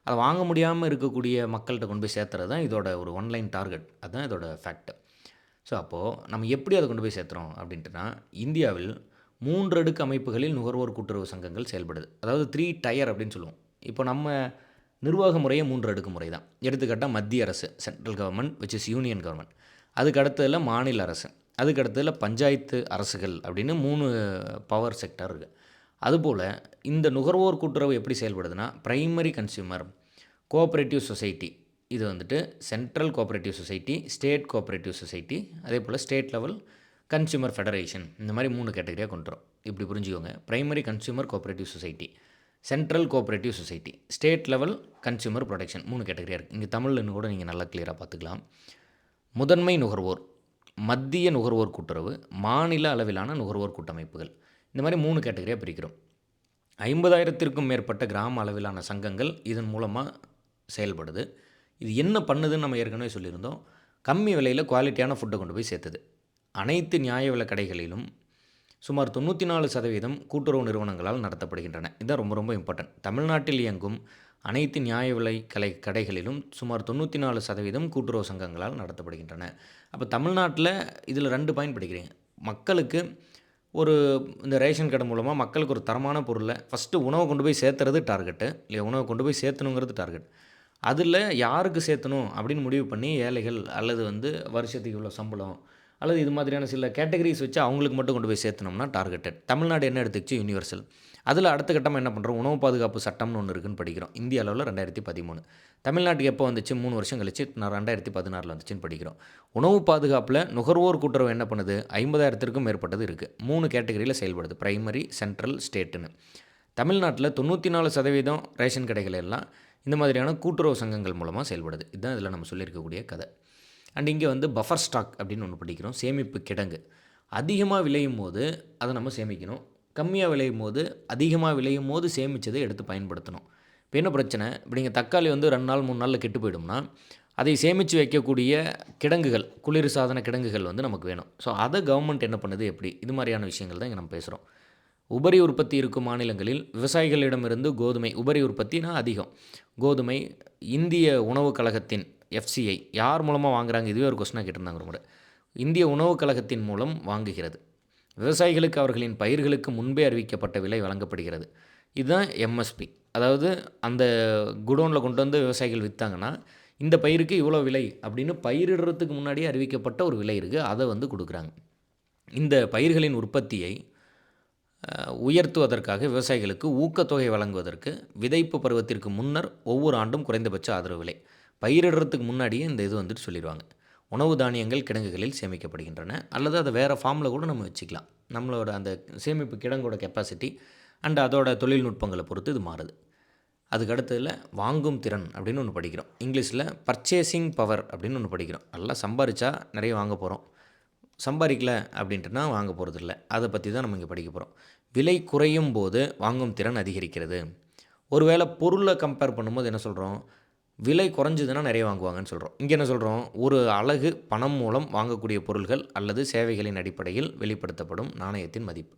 அதை வாங்க முடியாமல் இருக்கக்கூடிய மக்கள்கிட்ட கொண்டு போய் சேர்த்துறது தான் இதோட ஒரு ஒன்லைன் டார்கெட். அதுதான் இதோட ஃபேக்ட். ஸோ அப்போது நம்ம எப்படி அதை கொண்டு போய் சேர்த்துறோம் அப்படின்ட்டுனா, இந்தியாவில் 3 அடுக்கு அமைப்புகளில் நுகர்வோர் கூட்டுறவு சங்கங்கள் செயல்படுது. அதாவது 3 டயர் அப்படின்னு சொல்லுவோம். இப்போ நம்ம நிர்வாக முறையே 3 அடுக்கு முறை தான். எடுத்துக்காட்டால் மத்திய அரசு, central government, which is union government. அதுக்கு அடுத்ததில் மாநில அரசு, அதுக்கு அடுத்ததில் பஞ்சாயத்து அரசுகள் அப்படின்னு 3 பவர் செக்டர் இருக்குது. அதுபோல் இந்த நுகர்வோர் கூட்டுறவு எப்படி செயல்படுதுன்னா, பிரைமரி கன்சியூமர் கோஆப்ரேட்டிவ் சொசைட்டி, இது வந்துட்டு central cooperative society, state cooperative society, அதே போல் ஸ்டேட் லெவல் கன்சியூமர் ஃபெடரேஷன், இந்த மாதிரி 3 கேட்டகரியாக கொண்டு வரும். இப்படி புரிஞ்சுக்கோங்க. Primary consumer cooperative society, central cooperative society, state level consumer protection, 3 கேட்டகரியாக இருக்குது. இங்கே தமிழ்னு கூட நீங்கள் நல்லா கிளியராக பார்த்துக்கலாம். முதன்மை நுகர்வோர், மத்திய நுகர்வோர் கூட்டுறவு, மாநில அளவிலான நுகர்வோர் கூட்டமைப்புகள், இந்த மாதிரி 3 கேட்டகரியாக பிரிக்கிறோம். 50,000க்கும் மேற்பட்ட கிராம அளவிலான சங்கங்கள் இதன் மூலமாக செயல்படுது. இது என்ன பண்ணுதுன்னு நம்ம ஏற்கனவே சொல்லியிருந்தோம். கம்மி விலையில் குவாலிட்டியான ஃபுட்டை கொண்டு போய் சேர்த்துது. அனைத்து நியாய விலை கடைகளிலும் சுமார் 94% கூட்டுறவு நிறுவனங்களால் நடத்தப்படுகின்றன. இதுதான் ரொம்ப ரொம்ப இம்பார்ட்டன்ட். தமிழ்நாட்டில் இயங்கும் அனைத்து நியாய விலை கடைகளிலும் சுமார் 94% கூட்டுறவு சங்கங்களால் நடத்தப்படுகின்றன. அப்போ தமிழ்நாட்டில் இதில் 2 பாயிண்ட் படிக்கிறீங்க. மக்களுக்கு ஒரு இந்த ரேஷன் கடை மூலமாக மக்களுக்கு ஒரு தரமான பொருளை ஃபஸ்ட்டு உணவை கொண்டு போய் சேர்த்துறது டார்கெட்டு இல்லையா? உணவை கொண்டு போய் சேர்த்தணுங்கிறது டார்கெட். அதில் யாருக்கு சேர்த்தணும் அப்படின்னு முடிவு பண்ணி ஏழைகள் அல்லது வந்து வருஷத்துக்கு இவ்வளோ சம்பளம் அல்லது இது மாதிரியான சில கேட்டகரிஸ் வச்சு அவங்களுக்கு மட்டும் கொண்டு போய் சேர்த்தனோம்னா டார்கெட்டட். தமிழ்நாடு என்ன எடுத்துக்கிச்சு? யூனிவர்சல். அதில் அடுத்த கட்டமாக என்ன பண்ணுறோம்? உணவு பாதுகாப்பு சட்டம்னு ஒன்று இருக்குன்னு படிக்கிறோம். இந்திய அளவில் 2013. தமிழ்நாட்டுக்கு எப்போ வந்துச்சு? 3 வருஷம் கழிச்சு 2016 வந்துச்சுன்னு படிக்கிறோம். உணவு பாதுகாப்பில் நுகர்வோர் கூட்டுறவு என்ன பண்ணுது? 50,000க்கும் மேற்பட்டது இருக்குது. 3 கேட்டகரியில் செயல்படுது, பிரைமரி, சென்ட்ரல், ஸ்டேட்டுன்னு. தமிழ்நாட்டில் 94% ரேஷன் கடைகள் எல்லாம் இந்த மாதிரியான கூட்டுறவு சங்கங்கள் மூலமாக செயல்படுது. இதுதான் இதில் நம்ம சொல்லியிருக்கக்கூடிய கதை. அண்ட் இங்கே வந்து பஃபர் ஸ்டாக் அப்படின்னு ஒன்று படிக்கிறோம், சேமிப்பு கிடங்கு. அதிகமாக விளையும் போது அதை நம்ம சேமிக்கணும், கம்மியாக விளையும் போது அதிகமாக விளையும் போது சேமித்ததை எடுத்து பயன்படுத்தணும். இப்போ என்ன பிரச்சனை? இப்போ நீங்கள் தக்காளி வந்து 2 நாள் 3 நாளில் கெட்டு போயிடும்னா அதை சேமித்து வைக்கக்கூடிய கிடங்குகள், குளிர் சாதன கிடங்குகள் வந்து நமக்கு வேணும். ஸோ அதை கவர்மெண்ட் என்ன பண்ணுது, எப்படி? இது மாதிரியான விஷயங்கள் தான் இங்கே நம்ம பேசுகிறோம். உபரி உற்பத்தி இருக்கும் மாநிலங்களில் விவசாயிகளிடமிருந்து கோதுமை, உபரி உற்பத்தினா அதிகம், கோதுமை இந்திய உணவுக் கழகத்தின் எஃப்சிஐ யார் மூலமாக வாங்குறாங்க? இதுவே ஒரு கொஸ்டினாக கேட்டிருந்தாங்க ஒரு முறை. இந்திய உணவுக் கழகத்தின் மூலம் வாங்குகிறது. விவசாயிகளுக்கு அவர்களின் பயிர்களுக்கு முன்பே அறிவிக்கப்பட்ட விலை வழங்கப்படுகிறது. இதுதான் எம்எஸ்பி. அதாவது அந்த குடோனில் கொண்டு வந்து விவசாயிகள் விற்றாங்கன்னா, இந்த பயிருக்கு இவ்வளோ விலை அப்படின்னு பயிரிடுறதுக்கு முன்னாடியே அறிவிக்கப்பட்ட ஒரு விலை இருக்குது. அதை வந்து கொடுக்குறாங்க. இந்த பயிர்களின் உற்பத்தியை உயர்த்துவதற்காக விவசாயிகளுக்கு ஊக்கத்தொகை வழங்குவதற்கு விதைப்பு பருவத்திற்கு முன்னர் ஒவ்வொரு ஆண்டும் குறைந்தபட்ச ஆதரவு விலை பயிரிடுறதுக்கு முன்னாடியே இந்த இது வந்துட்டு சொல்லிடுவாங்க. உணவு தானியங்கள் கிடங்குகளில் சேமிக்கப்படுகின்றன, அல்லது அதை வேறு ஃபார்மில் கூட நம்ம வச்சுக்கலாம். நம்மளோட அந்த சேமிப்பு கிடங்கோட கெப்பாசிட்டி அண்ட் அதோட தொழில்நுட்பங்களை பொறுத்து இது மாறுது. அதுக்கு அடுத்ததில் வாங்கும் திறன் அப்படின்னு ஒன்று படிக்கிறோம். இங்கிலீஷில் பர்ச்சேசிங் பவர் அப்படின்னு ஒன்று படிக்கிறோம். நல்லா சம்பாரித்தா நிறைய வாங்க போகிறோம், சம்பாதிக்கல அப்படின்ட்டுனா வாங்க போகிறதில்ல. அதை பற்றி தான் நம்ம இங்கே படிக்க போகிறோம். விலை குறையும் போது வாங்கும் திறன் அதிகரிக்கிறது. ஒருவேளை பொருளை கம்பேர் பண்ணும்போது என்ன சொல்கிறோம், விலை குறைஞ்சதுன்னா நிறைய வாங்குவாங்கன்னு சொல்கிறோம். இங்கே என்ன சொல்கிறோம், ஒரு அலகு பணம் மூலம் வாங்கக்கூடிய பொருள்கள் அல்லது சேவைகளின் அடிப்படையில் வெளிப்படுத்தப்படும் நாணயத்தின் மதிப்பு.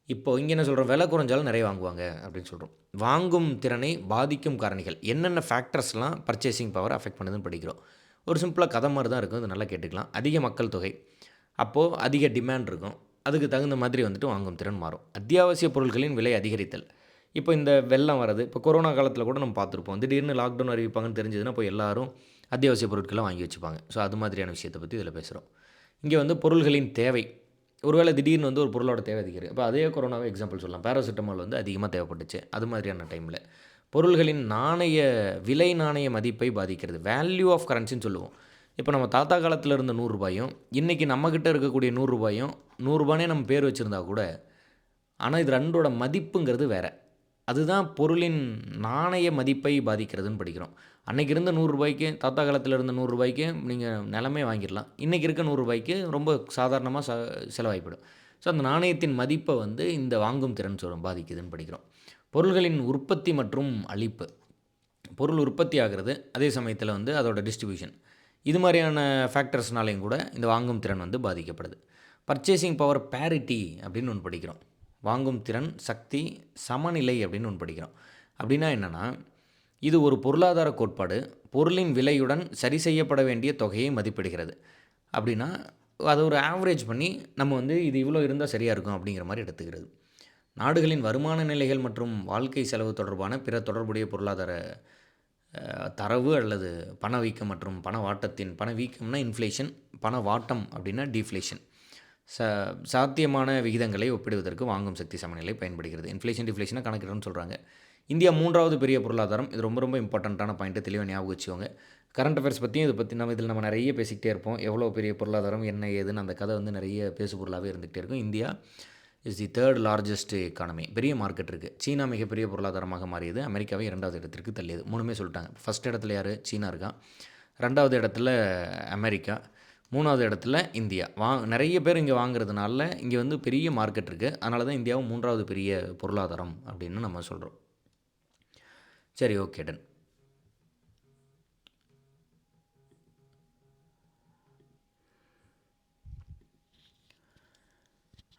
இப்போது இங்கே என்ன சொல்கிறோம், விலை குறைஞ்சாலும் நிறைய வாங்குவாங்க அப்படின்னு சொல்கிறோம். வாங்கும் திறனை பாதிக்கும் காரணிகள் என்னென்ன ஃபேக்டர்ஸ்லாம் பர்ச்சேசிங் பவர் அஃபெக்ட் பண்ணுதுன்னு படிக்கிறோம். ஒரு சிம்பிளாக கதை மாதிரி தான் இருக்கும், இது நல்லா கேட்டுக்கலாம். அதிக மக்கள் தொகை, அப்போது அதிக டிமாண்ட் இருக்கும், அதுக்கு தகுந்த மாதிரி வந்துட்டு வாங்கும் திறன் மாறும். அத்தியாவசிய பொருட்களின் விலை அதிகரித்தல். இப்போ இந்த வெள்ளம் வரது, இப்போ கொரோனா காலத்தில் கூட நம்ம பார்த்துருப்போம். திடீர்னு லாக்டவுன் அறிவிப்பாங்கன்னு தெரிஞ்சதுன்னா இப்போ எல்லாரும் அத்தியாவசிய பொருட்களை வாங்கி வச்சுப்பாங்க. ஸோ அது மாதிரியான விஷயத்தை பற்றி இதில் பேசுகிறோம். இங்கே வந்து பொருள்களின் தேவை, ஒருவேளை திடீர்னு வந்து ஒரு பொருளோட தேவை அதிகரிக்கும். இப்போ அதே கொரோனாவே எக்ஸாம்பிள் சொல்லலாம். பேராசிட்டமால் வந்து அதிகமாக தேவைப்பட்டுச்சு. அது மாதிரியான டைமில் பொருள்களின் விலை நாணய மதிப்பை பாதிக்கிறது. வேல்யூ ஆஃப் கரன்சின்னு சொல்லுவோம். இப்போ நம்ம தாத்தா காலத்தில் இருந்த 100 ரூபாயும் இன்றைக்கி நம்மக்கிட்ட இருக்கக்கூடிய 100 ரூபாயும் 100 ரூபானே நம்ம பேர் வச்சுருந்தா கூட, ஆனால் இது ரெண்டோட மதிப்புங்கிறது வேறு. அதுதான் பொருளின் நாணய மதிப்பை பாதிக்கிறதுன்னு படிக்கிறோம். அன்றைக்கி இருந்த 100 ரூபாய்க்கு, தாத்தா காலத்தில் இருந்த 100 ரூபாய்க்கு நீங்கள் நிலமே வாங்கிடலாம். இன்றைக்கி இருக்க 100 ரூபாய்க்கு ரொம்ப சாதாரணமாக செலவாகிவிடும். ஸோ அந்த நாணயத்தின் மதிப்பை வந்து இந்த வாங்கும் திறன் பாதிக்குதுன்னு படிக்கிறோம். பொருள்களின் உற்பத்தி மற்றும் அளிப்பு. பொருள் உற்பத்தி ஆகிறது, அதே சமயத்தில் வந்து அதோட டிஸ்ட்ரிபியூஷன், இது மாதிரியான ஃபேக்டர்ஸ்னாலையும் கூட இந்த வாங்கும் திறன் வந்து பாதிக்கப்படுது. பர்ச்சேசிங் பவர் பேரிட்டி அப்படின்னு ஒன்று படிக்கிறோம். வாங்கும் திறன் சக்தி சமநிலை அப்படின்னு ஒன்று படிக்கிறோம். அப்படின்னா என்னென்னா, இது ஒரு பொருளாதார கோட்பாடு, பொருளின் விலையுடன் சரி செய்யப்பட வேண்டிய தொகையை மதிப்பிடுகிறது. அப்படின்னா அதை ஒரு ஆவரேஜ் பண்ணி நம்ம வந்து இது இவ்வளோ இருந்தால் சரியாக இருக்கும் அப்படிங்கிற மாதிரி எடுத்துக்கிறது. நாடுகளின் வருமான நிலைகள் மற்றும் வாழ்க்கை செலவு தொடர்பான பிற தொடர்புடைய பொருளாதார தரவு அல்லது பணவீக்கம் மற்றும் பணவீக்கம்னா இன்ஃப்ளேஷன், பணவாட்டம் அப்படின்னா டீஃப்ளேஷன், சாத்தியமான விகிதங்களை ஒப்பிடுவதற்கு வாங்கும் சக்தி சமநிலை பயன்படுகிறது. இன்ஃப்ளேஷன் டிஃப்ளேஷனாக கணக்கிடணும்னு சொல்கிறாங்க. இந்தியா 3வது பெரிய பொருளாதாரம். இது ரொம்ப ரொம்ப இம்பார்ட்டண்ட்டான பாயிண்ட்டு, தெளிவாக ஞாபகம் வச்சுக்கோங்க. கரண்ட் அஃபேர்ஸ் பற்றியும் இதை பற்றி நம்ம நிறைய பேசிக்கிட்டே இருப்போம். எவ்வளோ பெரிய பொருளாதாரம் என்ன ஏதுன்னு அந்த கதை வந்து நிறைய பேசு பொருளாகவே இருந்துகிட்டே இருக்கும். India is the 3rd largest economy. பெரிய மார்க்கெட் இருக்குது. சீனா மிகப்பெரிய பொருளாதாரமாக மாறியது. அமெரிக்காவை 2வது இடத்திற்கு தள்ளியது. 3மே சொல்லிட்டாங்க. ஃபஸ்ட் இடத்துல யார்? சீனா இருக்கான். 2வது இடத்துல அமெரிக்கா, 3வது இடத்துல இந்தியா. நிறைய பேர் இங்கே வாங்குறதுனால இங்கே வந்து பெரிய மார்க்கெட் இருக்குது. அதனால தான் இந்தியாவும் 3வது பெரிய பொருளாதாரம் அப்படின்னு நம்ம சொல்கிறோம். சரி, ஓகே, டன்.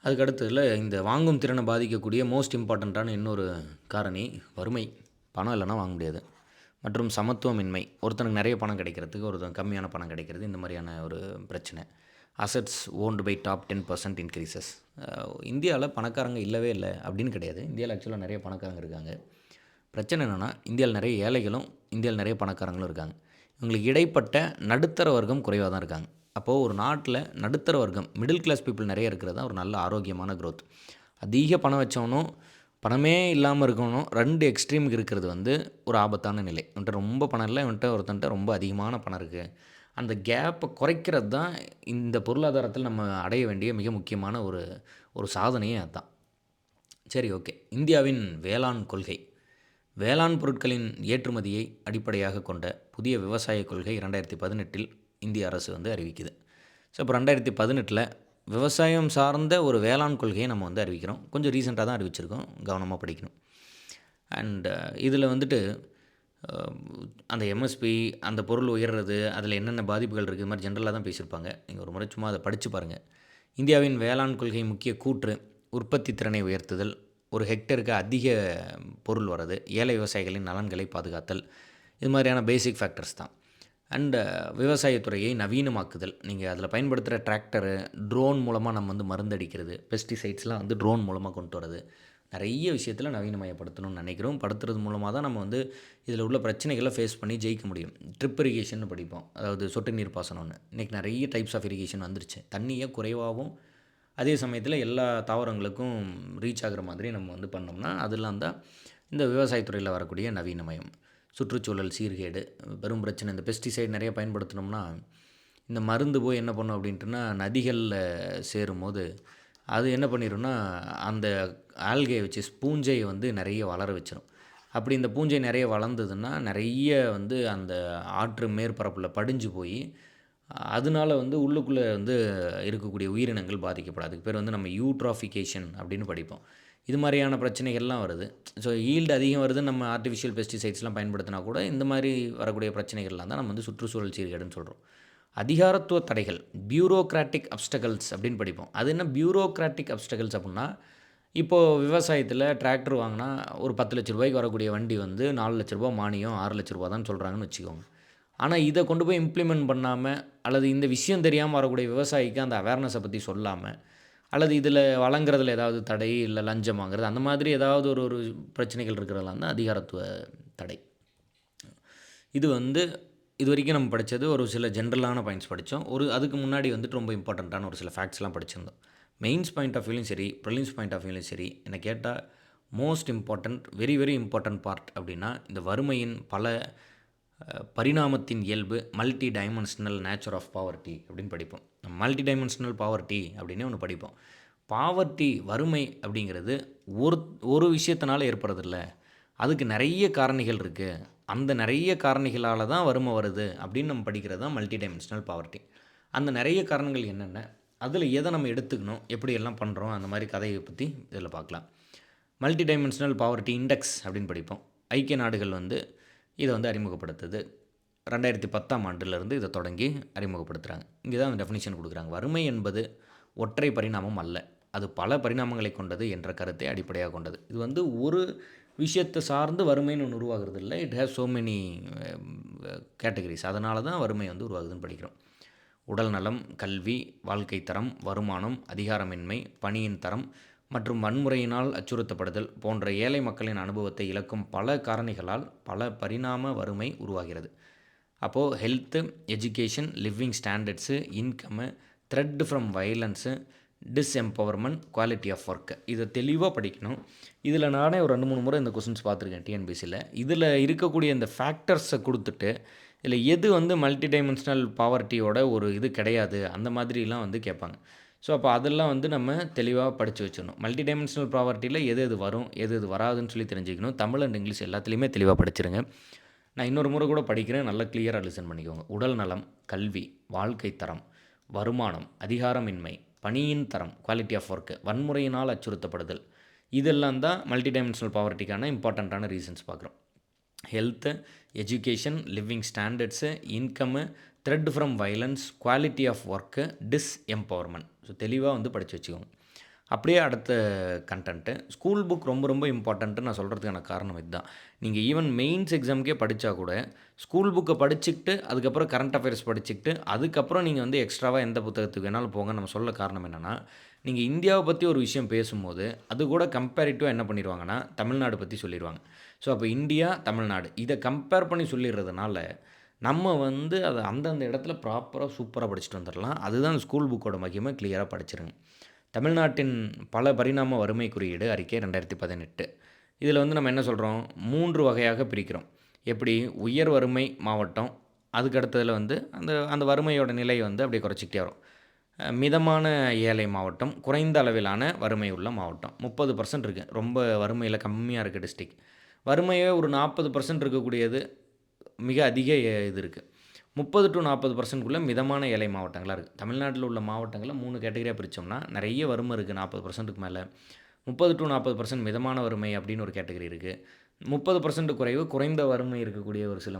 அதுக்கடுத்ததில் இந்த வாங்கும் திறனை பாதிக்கக்கூடிய மோஸ்ட் இம்பார்ட்டண்ட்டான இன்னொரு காரணி வறுமை. பணம் இல்லைனா வாங்க முடியாது. மற்றும் சமத்துவமின்மை. ஒருத்தனுக்கு நிறைய பணம் கிடைக்கிறதுக்கு ஒருத்தன் கம்மியான பணம் கிடைக்கிறது, இந்த மாதிரியான ஒரு பிரச்சனை. Assets owned by top 10% increases. இந்தியாவில் பணக்காரங்க இல்லவே இல்லை அப்படின்னு கிடையாது. இந்தியாவில் ஆக்சுவலாக நிறைய பணக்காரங்க இருக்காங்க. பிரச்சனை என்னென்னா, இந்தியாவில் நிறைய ஏழைகளும் இந்தியாவில் நிறைய பணக்காரங்களும் இருக்காங்க. இவங்களுக்கு இடைப்பட்ட நடுத்தர வர்க்கம் குறைவாக தான் இருக்காங்க. அப்போது ஒரு நாட்டில் நடுத்தர வர்க்கம், மிடில் கிளாஸ் பீப்புள் நிறைய இருக்கிறது தான் ஒரு நல்ல ஆரோக்கியமான க்ரோத். அதிக பணம் வச்சவனும் பணமே இல்லாமல் இருக்கணும், 2 எக்ஸ்ட்ரீமுக்கு இருக்கிறது வந்து ஒரு ஆபத்தான நிலை. இவன்கிட்ட ரொம்ப பணம் இல்லை, ஒருத்தன்ட்ட ரொம்ப அதிகமான பணம் இருக்குது. அந்த கேப்பை குறைக்கிறது தான் இந்த பொருளாதாரத்தில் நம்ம அடைய வேண்டிய மிக முக்கியமான ஒரு சாதனையே அதுதான். சரி, ஓகே. இந்தியாவின் வேளாண் கொள்கை. வேளாண் பொருட்களின் ஏற்றுமதியை அடிப்படையாக கொண்ட புதிய விவசாய கொள்கை 2018 இந்திய அரசு வந்து அறிவிக்குது. ஸோ இப்போ 2018 விவசாயம் சார்ந்த ஒரு வேளாண் கொள்கையை நம்ம வந்து அறிவிக்கிறோம். கொஞ்சம் ரீசெண்டாக தான் அறிவிச்சிருக்கோம், கவனமாக படிக்கணும். அண்ட் இதில் வந்துட்டு அந்த எம்எஸ்பி, அந்த பொருள் உயர்றது, அதில் என்னென்ன பாதிப்புகள் இருக்குது, இது மாதிரி ஜென்ரலாக தான் பேசியிருப்பாங்க. நீங்கள் ஒரு முறை சும்மா அதை படித்து பாருங்கள். இந்தியாவின் வேளாண் கொள்கை முக்கிய கூற்று உற்பத்தி திறனை உயர்த்துதல், ஒரு ஹெக்டருக்கு அதிக பொருள் வர்றது, ஏழை விவசாயிகளின் நலன்களை பாதுகாத்தல், இது மாதிரியான பேசிக் ஃபேக்டர்ஸ் தான். அண்டு விவசாயத்துறையை நவீனமாக்குதல். நீங்கள் அதில் பயன்படுத்துகிற டிராக்டரு, ட்ரோன் மூலமாக நம்ம வந்து மருந்தடிக்கிறது, பெஸ்டிசைட்ஸ்லாம் வந்து ட்ரோன் மூலமாக கொண்டு வரது, நிறைய விஷயத்தில் நவீனமயப்படுத்தணும்னு நினைக்கிறோம். படுத்துறது மூலமாக தான் நம்ம வந்து இதில் உள்ள பிரச்சனைகளை ஃபேஸ் பண்ணி ஜெயிக்க முடியும். ட்ரிப் இரிகேஷன் படிப்போம். அதாவது சொட்டு நீர் பாசனம்னு. இன்றைக்கி நிறைய டைப்ஸ் ஆஃப் இரிகேஷன் வந்துருச்சு. தண்ணியை குறைவாகவும் அதே சமயத்தில் எல்லா தாவரங்களுக்கும் ரீச் ஆகிற மாதிரி நம்ம வந்து பண்ணோம்னா அதெல்லாம் தான் இந்த விவசாயத்துறையில் வரக்கூடிய நவீனமயம். சுற்றுச்சூழல் சீர்கேடு பெரும் பிரச்சனை. இந்த பெஸ்டிசைட் நிறைய பயன்படுத்தினோம்னா இந்த மருந்து போய் என்ன பண்ணும் அப்படின்ட்டுனா நதிகளில் சேரும்போது அது என்ன பண்ணிடும்னா அந்த ஆல்கையை வச்சு பூஞ்சையை வந்து நிறைய வளர வச்சிடும். அப்படி இந்த பூஞ்சை நிறைய வளர்ந்ததுன்னா நிறைய வந்து அந்த ஆற்று மேற்பரப்பில் படிஞ்சு போய் அதனால வந்து உள்ளுக்குள்ளே வந்து இருக்கக்கூடிய உயிரினங்கள் பாதிக்கப்படும். அதுக்கு பேர் வந்து நம்ம யூட்ராஃபிகேஷன் அப்படின்னு படிப்போம். இது மாதிரியான பிரச்சனைகள்லாம் வருது. ஸோ ஈல்டு அதிகம் வருதுன்னு நம்ம ஆர்டிஃபிஷியல் பெஸ்டிசைட்ஸ்லாம் பயன்படுத்தினா கூட இந்த மாதிரி வரக்கூடிய பிரச்சனைகள்லாம் தான் நம்ம வந்து சுற்றுச்சூழல் சீர்கேடுன்னு சொல்கிறோம். அதிகாரத்துவ தடைகள் பியூரோக்ராட்டிக் அப்ஸ்டகல்ஸ் அப்படின்னு படிப்போம். அது என்ன பியூரோக்ராட்டிக் அப்ஸ்டகல்ஸ் அப்படின்னா, இப்போது விவசாயத்தில் டிராக்டர் வாங்கினா ஒரு 10 லட்ச ரூபாய்க்கு வரக்கூடிய வண்டி வந்து 4 லட்ச ரூபா மானியம் 6 லட்ச ரூபா தான் சொல்கிறாங்கன்னு வச்சுக்கோங்க. ஆனால் இதை கொண்டு போய் இம்ப்ளிமெண்ட் பண்ணாமல் அல்லது இந்த விஷயம் தெரியாமல் வரக்கூடிய விவசாயிக்கு அந்த அவேர்னஸை பற்றி சொல்லாமல் அல்லது இதில் வழங்குறதுல ஏதாவது தடை இல்லை லஞ்சம் வாங்குறது அந்த மாதிரி ஏதாவது ஒரு ஒரு பிரச்சனைகள் இருக்கிறதெல்லாம் தான் அதிகாரத்துவ தடை. இது வந்து இது வரைக்கும் நம்ம படித்தது ஒரு சில ஜென்ரலான பாயிண்ட்ஸ் படித்தோம். அதுக்கு முன்னாடி வந்துட்டு ரொம்ப இம்பார்ட்டண்ட்டான ஒரு சில ஃபேக்ட்ஸ்லாம் படிச்சிருந்தோம். மெயின்ஸ் பாயிண்ட் ஆஃப் வியூலையும் சரி ப்ரிலிம்ஸ் பாயிண்ட் ஆஃப் வியூலையும் சரி என்னை கேட்டால் most important very very important part அப்படின்னா இந்த வறுமையின் பல பரிணாமத்தின் இயல்பு multi dimensional nature of poverty அப்படின்னு படிப்போம். மல்டி டைமென்ஷனல் பாவர்ட்டி அப்படின்னு ஒன்று படிப்போம். பாவர்ட்டி வறுமை அப்படிங்கிறது ஒரு விஷயத்தினால ஏற்படுறதில்ல. அதுக்கு நிறைய காரணிகள் இருக்குது. அந்த நிறைய காரணிகளால் தான் வறுமை வருது அப்படின்னு நம்ம படிக்கிறது தான் மல்டி டைமென்ஷனல் பாவர்ட்டி. அந்த நிறைய காரணங்கள் என்னென்ன, அதில் எதை நம்ம எடுத்துக்கணும், எப்படியெல்லாம் பண்ணுறோம், அந்த மாதிரி கதையை பற்றி இதில் பார்க்கலாம். மல்டி டைமென்ஷனல் பாவர்ட்டி இண்டெக்ஸ் அப்படின்னு படிப்போம். ஐக்கிய நாடுகள் வந்து இதை வந்து அறிமுகப்படுத்துது. 2010ஆம் ஆண்டிலிருந்து இதை தொடங்கி அறிமுகப்படுத்துகிறாங்க. இங்கே தான் டெஃபினிஷன் கொடுக்குறாங்க. வறுமை என்பது ஒற்றை பரிணாமம் அல்ல, அது பல பரிணாமங்களை கொண்டது என்ற கருத்தை அடிப்படையாக கொண்டது. இது வந்து ஒரு விஷயத்தை சார்ந்து வறுமைன்னு ஒன்று உருவாகிறது இல்லை. It has so many categories. அதனால தான் வறுமை வந்து உருவாகுதுன்னு படிக்கிறோம். உடல் நலம், கல்வி, வாழ்க்கை தரம், வருமானம், அதிகாரமின்மை, பணியின் தரம் மற்றும் வன்முறையினால் அச்சுறுத்தப்படுதல் போன்ற ஏழை மக்களின் அனுபவத்தை இழக்கும் பல காரணிகளால் பல பரிணாம வறுமை உருவாகிறது. அப்போது health, education, living standards, income, threat from violence, disempowerment, quality of work இதை தெளிவாக படிக்கணும். இதில் நானே ஒரு 2-3 முறை இந்த கொஸ்டின்ஸ் பார்த்துருக்கேன் டிஎன்பிசியில். இதில் இருக்கக்கூடிய இந்த ஃபேக்டர்ஸை கொடுத்துட்டு இதில் எது வந்து மல்டி டைமென்ஷனல் பாவர்ட்டியோட ஒரு இது கிடையாது அந்த மாதிரிலாம் வந்து கேட்பாங்க. ஸோ அப்போ அதெல்லாம் வந்து நம்ம தெளிவாக படித்து வச்சிடணும். மல்டி டைமென்ஷனல் பாவர்ட்டியில் எது எது வரும் எது எது வராதுன்னு சொல்லி தெரிஞ்சுக்கணும். தமிழ் அண்ட் இங்கிலீஷ் எல்லாத்துலேயுமே தெளிவாக படிச்சிருங்க. நான் இன்னொரு முறை கூட படிக்கிறேன், நல்லா கிளியராக லிசன் பண்ணிக்கோங்க. உடல் நலம், கல்வி, வாழ்க்கை தரம், வருமானம், அதிகாரமின்மை, பணியின் தரம், குவாலிட்டி ஆஃப் ஒர்க்கு, வன்முறையினால் அச்சுறுத்தப்படுதல், இதெல்லாம் தான் மல்டி டைமென்ஷனல் பாவர்ட்டிக்கான இம்பார்ட்டண்ட்டான ரீசன்ஸ் பார்க்குறோம். Health, education, living standards, income, threat from violence, quality of work, disempowerment. So தெளிவாக வந்து படித்து வச்சுக்கோங்க. அப்படியே அடுத்த கண்டென்ட்டு ஸ்கூல் புக் ரொம்ப ரொம்ப இம்பார்ட்டண்ட்டு நான் சொல்கிறதுக்கான காரணம் இதுதான். நீங்கள் ஈவன் மெயின்ஸ் எக்ஸாமுக்கே படித்தா கூட ஸ்கூல் புக்கை படிச்சுக்கிட்டு அதுக்கப்புறம் கரண்ட் அஃபேர்ஸ் படிச்சுக்கிட்டு அதுக்கப்புறம் நீங்கள் வந்து எக்ஸ்ட்ராவாக எந்த புத்தகத்துக்கு வேணாலும் போங்க. நம்ம சொல்ல காரணம் என்னென்னா, நீங்கள் இந்தியாவை பற்றி ஒரு விஷயம் பேசும்போது அது கூட கம்பேரிட்டிவாக என்ன பண்ணிடுவாங்கன்னா தமிழ்நாடு பற்றி சொல்லிடுவாங்க. ஸோ அப்போ இந்தியா, தமிழ்நாடு இதை கம்பேர் பண்ணி சொல்லிடுறதுனால நம்ம வந்து அதை அந்தந்த இடத்துல ப்ராப்பராக சூப்பராக படிச்சுட்டு வந்துடலாம். அதுதான் ஸ்கூல் புக்கோட மகிமை. கிளியராக படிச்சிருங்க. தமிழ்நாட்டின் பல பரிணாம வறுமை குறியீடு அறிக்கை 2018. இதில் வந்து நம்ம என்ன சொல்கிறோம், 3 வகையாக பிரிக்கிறோம். எப்படி உயர் வறுமை மாவட்டம், அதுக்கு அடுத்ததில் வந்து அந்த அந்த வறுமையோட நிலை வந்து அப்படியே குறைச்சிக்கிட்டே வரும். மிதமான ஏழை மாவட்டம், குறைந்த அளவிலான வறுமை உள்ள மாவட்டம். 30% இருக்குது. ரொம்ப வறுமையில் கம்மியாக இருக்க டிஸ்ட்ரிக். வறுமையே ஒரு 40% இருக்கக்கூடியது மிக அதிக இது இருக்குது. 30-40%க்குள்ளே மிதமான ஏழை மாவட்டங்களாக இருக்குது. தமிழ்நாட்டில் உள்ள மாவட்டங்களை 3 கேட்டகரியாக பிரித்தோம்னா நிறைய வறுமை இருக்குது. 40%க்கு மேலே 30-40% மிதமான வறுமை அப்படின்னு ஒரு கேட்டகரி இருக்குது. 30% குறைவு குறைந்த வறுமை இருக்கக்கூடிய ஒரு சில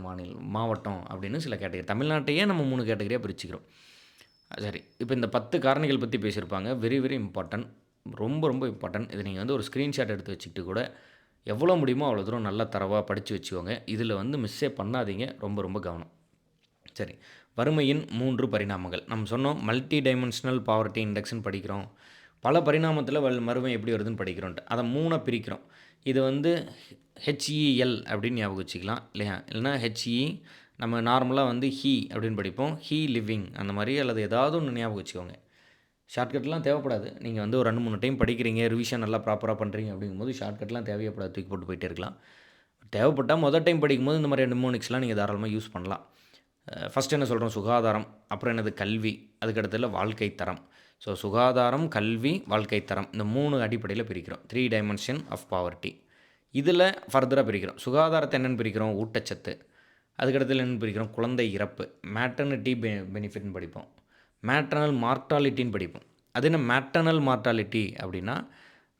மாவட்டம் அப்படின்னு சில கேட்டகரி. தமிழ்நாட்டையே நம்ம 3 கேட்டகரியாக பிரிச்சுக்கிறோம். சரி, இப்போ இந்த 10 காரணிகள் பற்றி பேசியிருப்பாங்க. வெரி வெரி இம்பார்ட்டன்ட், ரொம்ப ரொம்ப இம்பார்ட்டன்ட். இதை நீங்கள் வந்து ஒரு ஸ்க்ரீன்ஷாட் எடுத்து வச்சுக்கிட்டு கூட எவ்வளோ முடியுமோ அவ்வளோ தூரம் நல்லா தரவாக படித்து வச்சுக்கோங்க. இதில் வந்து மிஸ்ஸே பண்ணாதீங்க. ரொம்ப ரொம்ப கவனம். சரி, வறுமையின் 3 பரிணாமங்கள் நம்ம சொன்னோம். மல்டி டைமென்ஷனல் பாவர்ட்டி இண்டெக்ஸ்னு படிக்கிறோம். பல பரிணாமத்தில் மறுமை எப்படி வருதுன்னு படிக்கிறோன்ட்டு அதை 3 பிரிக்கிறோம். இது வந்து ஹெச்இஎல் அப்படின்னு ஞாபகம் வச்சுக்கலாம் இல்லையா? இல்லைனா ஹெச்இ நம்ம நார்மலாக வந்து ஹீ அப்படின்னு படிப்போம். ஹீ லிவிங் அந்த மாதிரி அல்லது ஏதாவது ஒன்று ஞாபகம் வச்சுக்கோங்க. ஷார்ட்கட்லாம் தேவைப்படாது. நீங்கள் வந்து ஒரு 2, 3 டைம் படிக்கிறீங்க, ரிவிஷன் நல்லா ப்ராப்பராக பண்ணுறீங்க அப்படிங்கும்போது ஷார்ட்கட்லாம் தேவைப்படாது. தூக்கி போட்டு போயிட்டே இருக்கலாம். தேவைப்பட்டால் மொதல் டைம் படிக்கும்போது இந்த மாதிரி நிமோனிக்ஸ்லாம் நீங்கள் தாராளமாக யூஸ் பண்ணலாம். ஃபஸ்ட் என்ன சொல்கிறோம்? சுகாதாரம். அப்புறம் என்னது? கல்வி. அதுக்கடுத்ததில் வாழ்க்கை தரம். ஸோ சுகாதாரம், கல்வி, வாழ்க்கை தரம் இந்த 3 அடிப்படையில் பிரிக்கிறோம். 3 டைமென்ஷன் ஆஃப் பாவர்ட்டி. இதில் ஃபர்தராக பிரிக்கிறோம். சுகாதாரத்தை என்னென்னு பிரிக்கிறோம்? ஊட்டச்சத்து. அதுக்கடுத்ததில் என்னென்னு பிரிக்கிறோம்? குழந்தை இறப்பு. மேட்டர்னிட்டி பெனிஃபிட்னு படிப்போம். மேட்டர்னல் மார்ட்டாலிட்டின்னு படிப்போம். அது என்ன மேட்டர்னல் மார்ட்டாலிட்டி அப்படின்னா,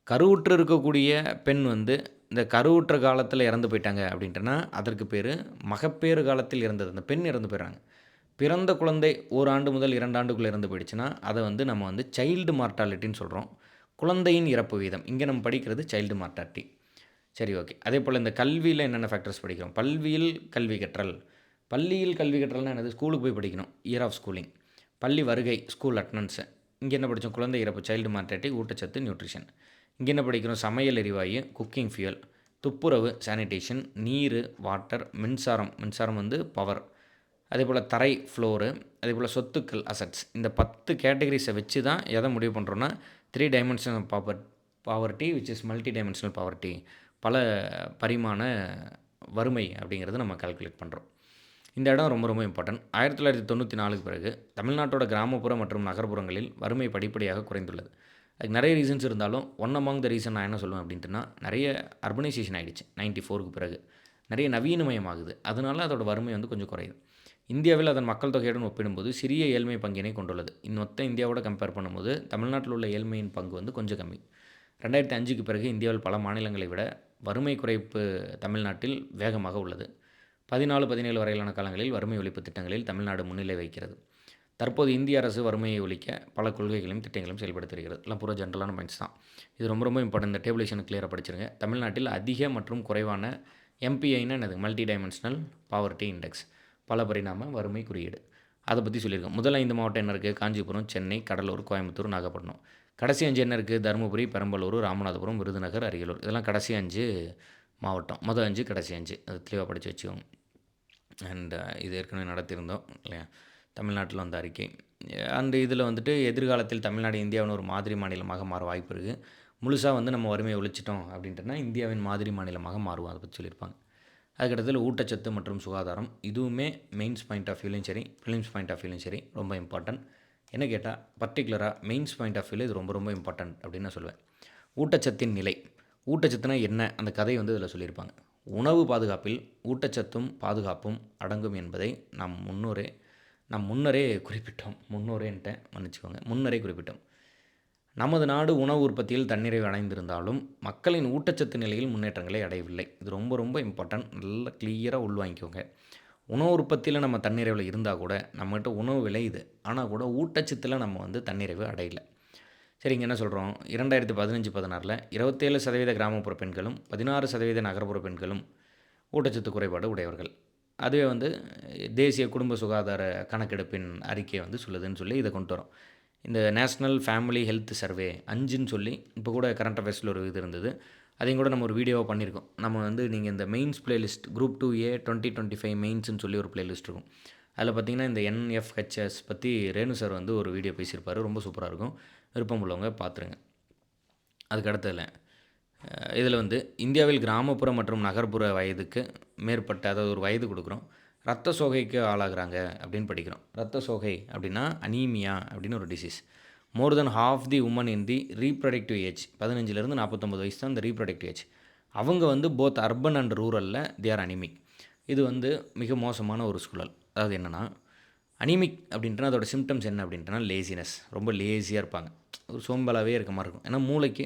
கருவுற்று இருக்கக்கூடிய பெண் வந்து இந்த கருவுற்ற காலத்தில் இறந்து போயிட்டாங்க அப்படின்ட்டுனா அதற்கு பேர் மகப்பேறு காலத்தில் இறந்தது. அந்த பெண் இறந்து போயிடுறாங்க. பிறந்த குழந்தை 1 ஆண்டு முதல் 2 ஆண்டுக்குள்ளே இறந்து போயிடுச்சுன்னா அதை வந்து நம்ம வந்து சைல்டு மார்ட்டாலிட்டின்னு சொல்கிறோம். குழந்தையின் இறப்பு வீதம். இங்கே நம்ம படிக்கிறது சைல்டு மார்ட்டாலிட்டி. சரி, ஓகே. அதே போல் இந்த கல்வியில் என்னென்ன ஃபேக்டர்ஸ் படிக்கிறோம்? பல்வியில் கல்வி கற்றல். பள்ளியில் கல்வி கற்றல்னா என்னது? ஸ்கூலுக்கு போய் படிக்கணும். Year of schooling. பள்ளி வருகை, ஸ்கூல் அட்டனன்ஸு. இங்கே என்ன படித்தோம்? குழந்தை இறப்பு, சைல்டு மார்ட்டாலிட்டி, ஊட்டச்சத்து, நியூட்ரிஷன். இங்கே என்ன படிக்கிறோம்? சமையல் எரிவாயு, குக்கிங் ஃபியூயல், துப்புரவு, சானிடேஷன், நீர், வாட்டர், மின்சாரம். மின்சாரம் வந்து பவர். அதே போல் தரை, ஃப்ளோரு. அதே போல் சொத்துக்கள், அசட்ஸ். இந்த 10 கேட்டகரிஸை வச்சு தான் எதை முடிவு பண்ணுறோன்னா 3 dimensional poverty which is multi dimensional poverty. பல பரிமாண வறுமை அப்படிங்கிறது நம்ம கால்குலேட் பண்ணுறோம். இந்த இடம் ரொம்ப ரொம்ப இம்பார்ட்டன்ட். 1994க்கு பிறகு தமிழ்நாட்டோட கிராமப்புற மற்றும் நகர்ப்புறங்களில் வறுமை படிப்படியாக குறைந்துள்ளது. அதுக்கு நிறைய ரீசன்ஸ் இருந்தாலும் அமாங் த ரீசன் நான் என்ன சொல்லுவேன் அப்படின்ட்டுனா, நிறைய அர்பனைசேஷன் ஆகிடுச்சு 94க்கு பிறகு. நிறைய நவீனமயமாகுது. அதனால அதோட வறுமை வந்து கொஞ்சம் குறையுது. இந்தியாவில் அதன் மக்கள் தொகையுடன் ஒப்பிடும்போது சிறிய ஏழ்மை மொத்த கொண்டுள்ளது. மொத்த இந்தியாவோட கம்பேர் பண்ணும்போது தமிழ்நாட்டில் உள்ள ஏழ்மையின் பங்கு வந்து கொஞ்சம் கம்மி. 2005க்கு பிறகு இந்தியாவில் பல மாநிலங்களை விட வறுமை குறைப்பு தமிழ்நாட்டில் வேகமாக உள்ளது. 14, 17 வரையிலான காலங்களில் வறுமை ஒழிப்பு திட்டங்களில் தமிழ்நாடு முன்னிலை வகிக்கிறது. தற்போது இந்திய அரசு வறுமையை ஒழிக்க பல கொள்கைகளையும் திட்டங்களையும் செயல்படுத்தி வருகிறது. எல்லாம் பூரா ஜென்ரலான பாயிண்ட்ஸ் தான். இது ரொம்ப ரொம்ப இம்பார்ட்டன்ட். இந்த டேபிளேஷன் கிளியராக படிச்சிருங்க. தமிழ்நாட்டில் அதிக மற்றும் குறைவான எம்பிஐன்னா என்னது? Multi dimensional poverty index. பல பரிணாம வறுமை குறியீடு. அதை பற்றி சொல்லியிருக்கோம். முதல் 5 மாவட்டம் என்ன இருக்குது? காஞ்சிபுரம், சென்னை, கடலூர், கோயம்புத்தூர், நாகப்பட்டினம். கடைசி 5 என்ன இருக்குது? தருமபுரி, பெரம்பலூர், ராமநாதபுரம், விருதுநகர், அரியலூர். இதெல்லாம் கடைசி 5 மாவட்டம். மொதல் 5 கடைசி 5. அது தெளிவாக படித்து வச்சுக்கோங்க. அண்ட் இது ஏற்கனவே நடத்தியிருந்தோம் இல்லையா? தமிழ்நாட்டில் வந்த அறிக்கை. அந்த இதில் வந்துட்டு எதிர்காலத்தில் தமிழ்நாடு இந்தியாவின் ஒரு மாதிரி மாநிலமாக மாற வாய்ப்பு இருக்குது. முழுசாக வந்து நம்ம வறுமையை ஒழிச்சிட்டோம் அப்படின்ட்டுனா இந்தியாவின் மாதிரி மாநிலமாக மாறுவோம். அதை பற்றி சொல்லியிருப்பாங்க. அதுக்கடுத்தது ஊட்டச்சத்து மற்றும் சுகாதாரம். இதுவுமே மெயின்ஸ் பாயிண்ட் ஆஃப் வியூலையும் சரி, ப்ரிலிம்ஸ் பாயிண்ட் ஆஃப் வியூலையும் சரி ரொம்ப இம்பார்ட்டன்ட். என்ன கேட்டால் பர்டிகுலராக மெயின்ஸ் பாயிண்ட் ஆஃப் வியூவில் இது ரொம்ப ரொம்ப இம்பார்ட்டன்ட் அப்படின்னு நான் சொல்லுவேன். ஊட்டச்சத்தின் நிலை. ஊட்டச்சத்துனா என்ன? அந்த கதையை வந்து இதில் சொல்லியிருப்பாங்க. உணவு பாதுகாப்பில் ஊட்டச்சத்தும் பாதுகாப்பும் அடங்கும் என்பதை நாம் முன்னரே குறிப்பிட்டோம். முன்னரே குறிப்பிட்டோம். நமது நாடு உணவு உற்பத்தியில் தன்னிறைவு அடைந்திருந்தாலும் மக்களின் ஊட்டச்சத்து நிலையில் முன்னேற்றங்களை அடையவில்லை. இது ரொம்ப ரொம்ப இம்பார்ட்டன்ட். நல்லா கிளியராக உள்வாங்கிக்கோங்க. உணவு உற்பத்தியில் நம்ம தன்னிறைவில் இருந்தால் கூட நம்மகிட்ட உணவு விளையுது. ஆனால் கூட ஊட்டச்சத்தில் நம்ம வந்து தன்னிறைவு அடையலை. சரி, இங்கே என்ன சொல்கிறோம்? 2015-16 27% கிராமப்புற பெண்களும் 16% நகர்ப்புற பெண்களும் ஊட்டச்சத்து குறைபாடு உடையவர்கள். அதுவே வந்து தேசிய குடும்ப சுகாதார கணக்கெடுப்பின் அறிக்கையை வந்து சொல்லுதுன்னு சொல்லி இதை கொண்டு வரோம். இந்த நேஷ்னல் ஃபேமிலி ஹெல்த் சர்வே 5ன்னு சொல்லி இப்போ கூட கரண்ட் அஃபேர்ஸில் ஒரு இது இருந்தது. அதையும் கூட நம்ம ஒரு வீடியோவாக பண்ணியிருக்கோம். நம்ம வந்து நீங்கள் இந்த மெயின்ஸ் பிளேலிஸ்ட் குரூப் 2A 2025 மெயின்ஸ்னு சொல்லி ஒரு பிளேலிஸ்ட் இருக்கும். அதில் பார்த்திங்கன்னா இந்த NFHS பற்றி ரேணு சார் வந்து ஒரு வீடியோ பேசியிருப்பார். ரொம்ப சூப்பராக இருக்கும். விருப்பம் உள்ளவங்க பார்த்துருங்க. அதுக்கு அடுத்ததில் இதில் வந்து இந்தியாவில் கிராமப்புற மற்றும் நகர்ப்புற வயதுக்கு மேற்பட்ட, அதாவது ஒரு வயது கொடுக்குறோம், ரத்த சோகைக்கு ஆளாகிறாங்க அப்படின்னு படிக்கிறோம். ரத்த சோகை அப்படின்னா அனீமியா அப்படின்னு ஒரு disease. More than half the women in the reproductive age. 15லேருந்து 49 வயசு தான் இந்த ரீப்ரொடக்டிவ் ஏஜ். அவங்க வந்து போத் அர்பன் அண்ட் ரூரலில் தே ஆர் அனிமிக். இது வந்து மிக மோசமான ஒரு சூழல். அதாவது என்னென்னா, அனிமிக் அப்படின்ட்டுனா அதோட சிம்டம்ஸ் என்ன அப்படின்ட்டுனா லேசினஸ். ரொம்ப லேசியாக இருப்பாங்க. ஒரு சோம்பலாகவே இருக்க மாதிரி இருக்கும். ஏன்னா மூளைக்கு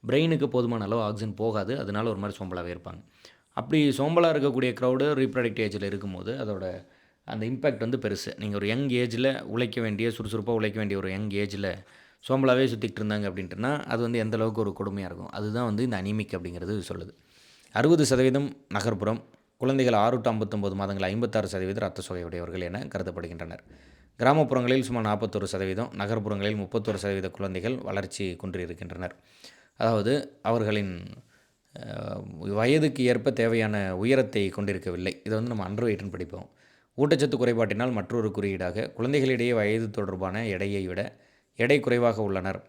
பிரெயினுக்கு போதுமான அளவு ஆக்சிஜன் போகாது. அதனால ஒரு மாதிரி சோம்பலாகவே இருப்பாங்க. அப்படி சோம்பலாக இருக்கக்கூடிய க்ரௌடு ரீப்ரொடக்டிவ் ஏஜில் இருக்கும்போது அதோட அந்த இம்பேக்ட் வந்து பெருசு. நீங்கள் ஒரு யங் ஏஜில் உழைக்க வேண்டிய, சுறுசுறுப்பாக உழைக்க வேண்டிய ஒரு யங் ஏஜில் சோம்பலாகவே சுற்றிக்கிட்டு இருந்தாங்க அப்படின்ட்டுனா அது வந்து எந்த அளவுக்கு ஒரு கொடுமையாக இருக்கும். அதுதான் வந்து இந்த அனிமிக் அப்படிங்கிறது சொல்லுது. 60% நகர்ப்புறம். குழந்தைகள் 6 to 59 மாதங்கள் 56% ரத்த சோகை உடையவர்கள் என கருதப்படுகின்றனர். கிராமப்புறங்களில் சுமார் 41%, நகர்ப்புறங்களில் 31% குழந்தைகள் வளர்ச்சி குன்றியிருக்கின்றனர். அதாவது அவர்களின் வயதுக்கு ஏற்ப தேவையான உயரத்தை கொண்டிருக்கவில்லை. இதை வந்து நம்ம அண்டர் வெயிட்னு படிப்போம். ஊட்டச்சத்து குறைபாட்டினால் மற்றொரு குறியீடாக குழந்தைகளிடையே வயது தொடர்பான எடையை விட எடை குறைவாக உள்ளனர்.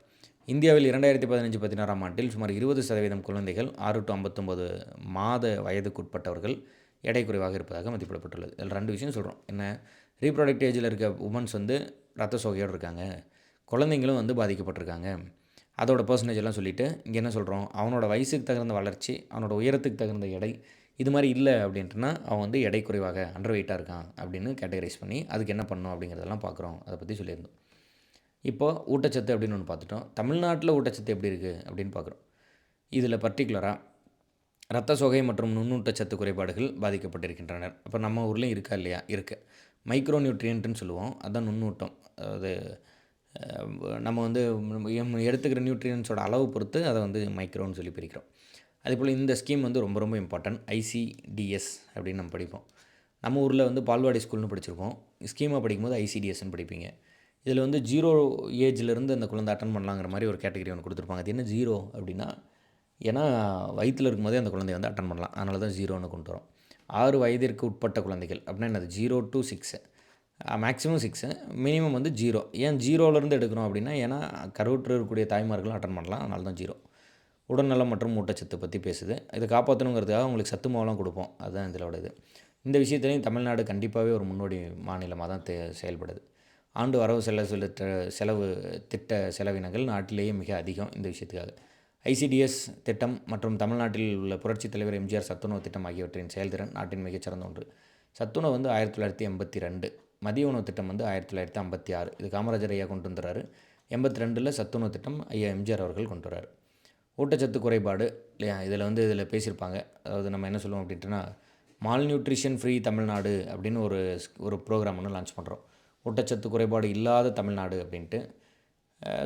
இந்தியாவில் 2015-16ஆம் ஆண்டில் சுமார் 20% குழந்தைகள் 6 to 59 மாத வயதுக்குட்பட்டவர்கள் எடை குறைவாக இருப்பதாக மதிப்பிடப்பட்டுள்ளது. இதில் 2 விஷயம் சொல்கிறோம். என்ன, ரீப்ராடக்ட் ஏஜில் இருக்க உமன்ஸ் வந்து ரத்த சோகையோடு இருக்காங்க, குழந்தைங்களும் வந்து பாதிக்கப்பட்டிருக்காங்க. அதோட பர்சன்டேஜ் எல்லாம் சொல்லிவிட்டு இங்கே என்ன சொல்கிறோம், அவனோட வயசுக்கு தகுந்த வளர்ச்சி, அவனோட உயரத்துக்கு தகுந்த எடை இது மாதிரி இல்லை அப்படின்ட்டுனா அவன் வந்து எடை குறைவாக அண்டர் வெயிட்டாக இருக்கான் அப்படின்னு கேட்டகரைஸ் பண்ணி அதுக்கு என்ன பண்ணணும் அப்படிங்கிறதெல்லாம் பார்க்குறோம். அதை பற்றி சொல்லியிருந்தோம். இப்போ ஊட்டச்சத்து அப்படின்னு ஒன்று பார்த்துட்டோம். தமிழ்நாட்டில் ஊட்டச்சத்து எப்படி இருக்குது அப்படின்னு பார்க்குறோம். இதில் பர்டிகுலராக இரத்த சோகை மற்றும் நுண்ணூட்டச்சத்து குறைபாடுகள் பாதிக்கப்பட்டிருக்கின்றனர். அப்போ நம்ம ஊர்லேயும் இருக்கா இல்லையா? இருக்குது. மைக்ரோ நியூட்ரியன்ட்னு சொல்லுவோம். அதுதான் நுண்ணூட்டம். அதாவது நம்ம வந்து எடுத்துக்கிற நியூட்ரியன்ஸோட அளவு பொறுத்து அதை வந்து மைக்ரோன்னு சொல்லி பிரிக்கிறோம். அதேபோல் இந்த ஸ்கீம் வந்து ரொம்ப ரொம்ப இம்பார்ட்டன்ட். ICDS அப்படின்னு நம்ம படிப்போம். நம்ம ஊரில் வந்து பால்வாடி ஸ்கூல்னு படிச்சிருப்போம். ஸ்கீமாக படிக்கும்போது ICDSன்னு படிப்பீங்க. இதில் வந்து 0 ஏஜ்லேருந்து அந்த குழந்தை அட்டன் பண்ணலாங்கிற மாதிரி ஒரு கேட்டகரி ஒன்று கொடுத்துருப்பாங்க. அது என்ன 0 அப்படின்னா, ஏன்னா வயிற்றில் இருக்கும்போதே அந்த குழந்தைய வந்து அட்டன் பண்ணலாம். அதனால தான் 0ன்னு கொண்டு வரோம். 6 வயதிற்கு உட்பட்ட குழந்தைகள் அப்படின்னா என்னது, 0 to 6, மேக்ஸிமம் 6, மினிமம் வந்து 0. ஏன் 0லேருந்து எடுக்கிறோம் அப்படின்னா, ஏன்னா கருவுற்று இருக்கக்கூடிய தாய்மார்களும் அட்டன் பண்ணலாம், அதனால தான் 0. உடல்நலம் மற்றும் ஊட்டச்சத்து பற்றி பேசுது. இதை காப்பாற்றணுங்கிறதுக்காக உங்களுக்கு சத்து மாவுலாம் கொடுப்போம். அதுதான் இதோட இது. இந்த விஷயத்துலையும் தமிழ்நாடு கண்டிப்பாகவே ஒரு முன்னோடி மாநிலமாக தான் செயல்படுது. ஆண்டு வரவு செலவு திட்ட செலவினங்கள் நாட்டிலேயே மிக அதிகம் இந்த விஷயத்துக்காக. ICDS திட்டம் மற்றும் தமிழ்நாட்டில் உள்ள புரட்சித் தலைவர் எம்ஜிஆர் சத்துணவு திட்டம் ஆகியவற்றின் செயல்திறன் நாட்டின் மிகச்சிறந்த ஒன்று. சத்துணவு வந்து 1982, மதிய உணவு திட்டம் வந்து 1956. இது காமராஜர் ஐயா கொண்டு வந்துறாரு. 82ல் சத்துணவு திட்டம் ஐயா எம்ஜிஆர் அவர்கள் கொண்டு வராரு. ஊட்டச்சத்து குறைபாடு இல்லையா, இதில் பேசியிருப்பாங்க. அதாவது நம்ம என்ன சொல்லுவோம் அப்படின்ட்டுனா, மால் நியூட்ரிஷன் ஃப்ரீ தமிழ்நாடு அப்படின்னு ஒரு ப்ரோக்ராம் ஒன்று லான்ச் பண்ணுறோம். ஊட்டச்சத்து குறைபாடு இல்லாத தமிழ்நாடு அப்படின்ட்டு.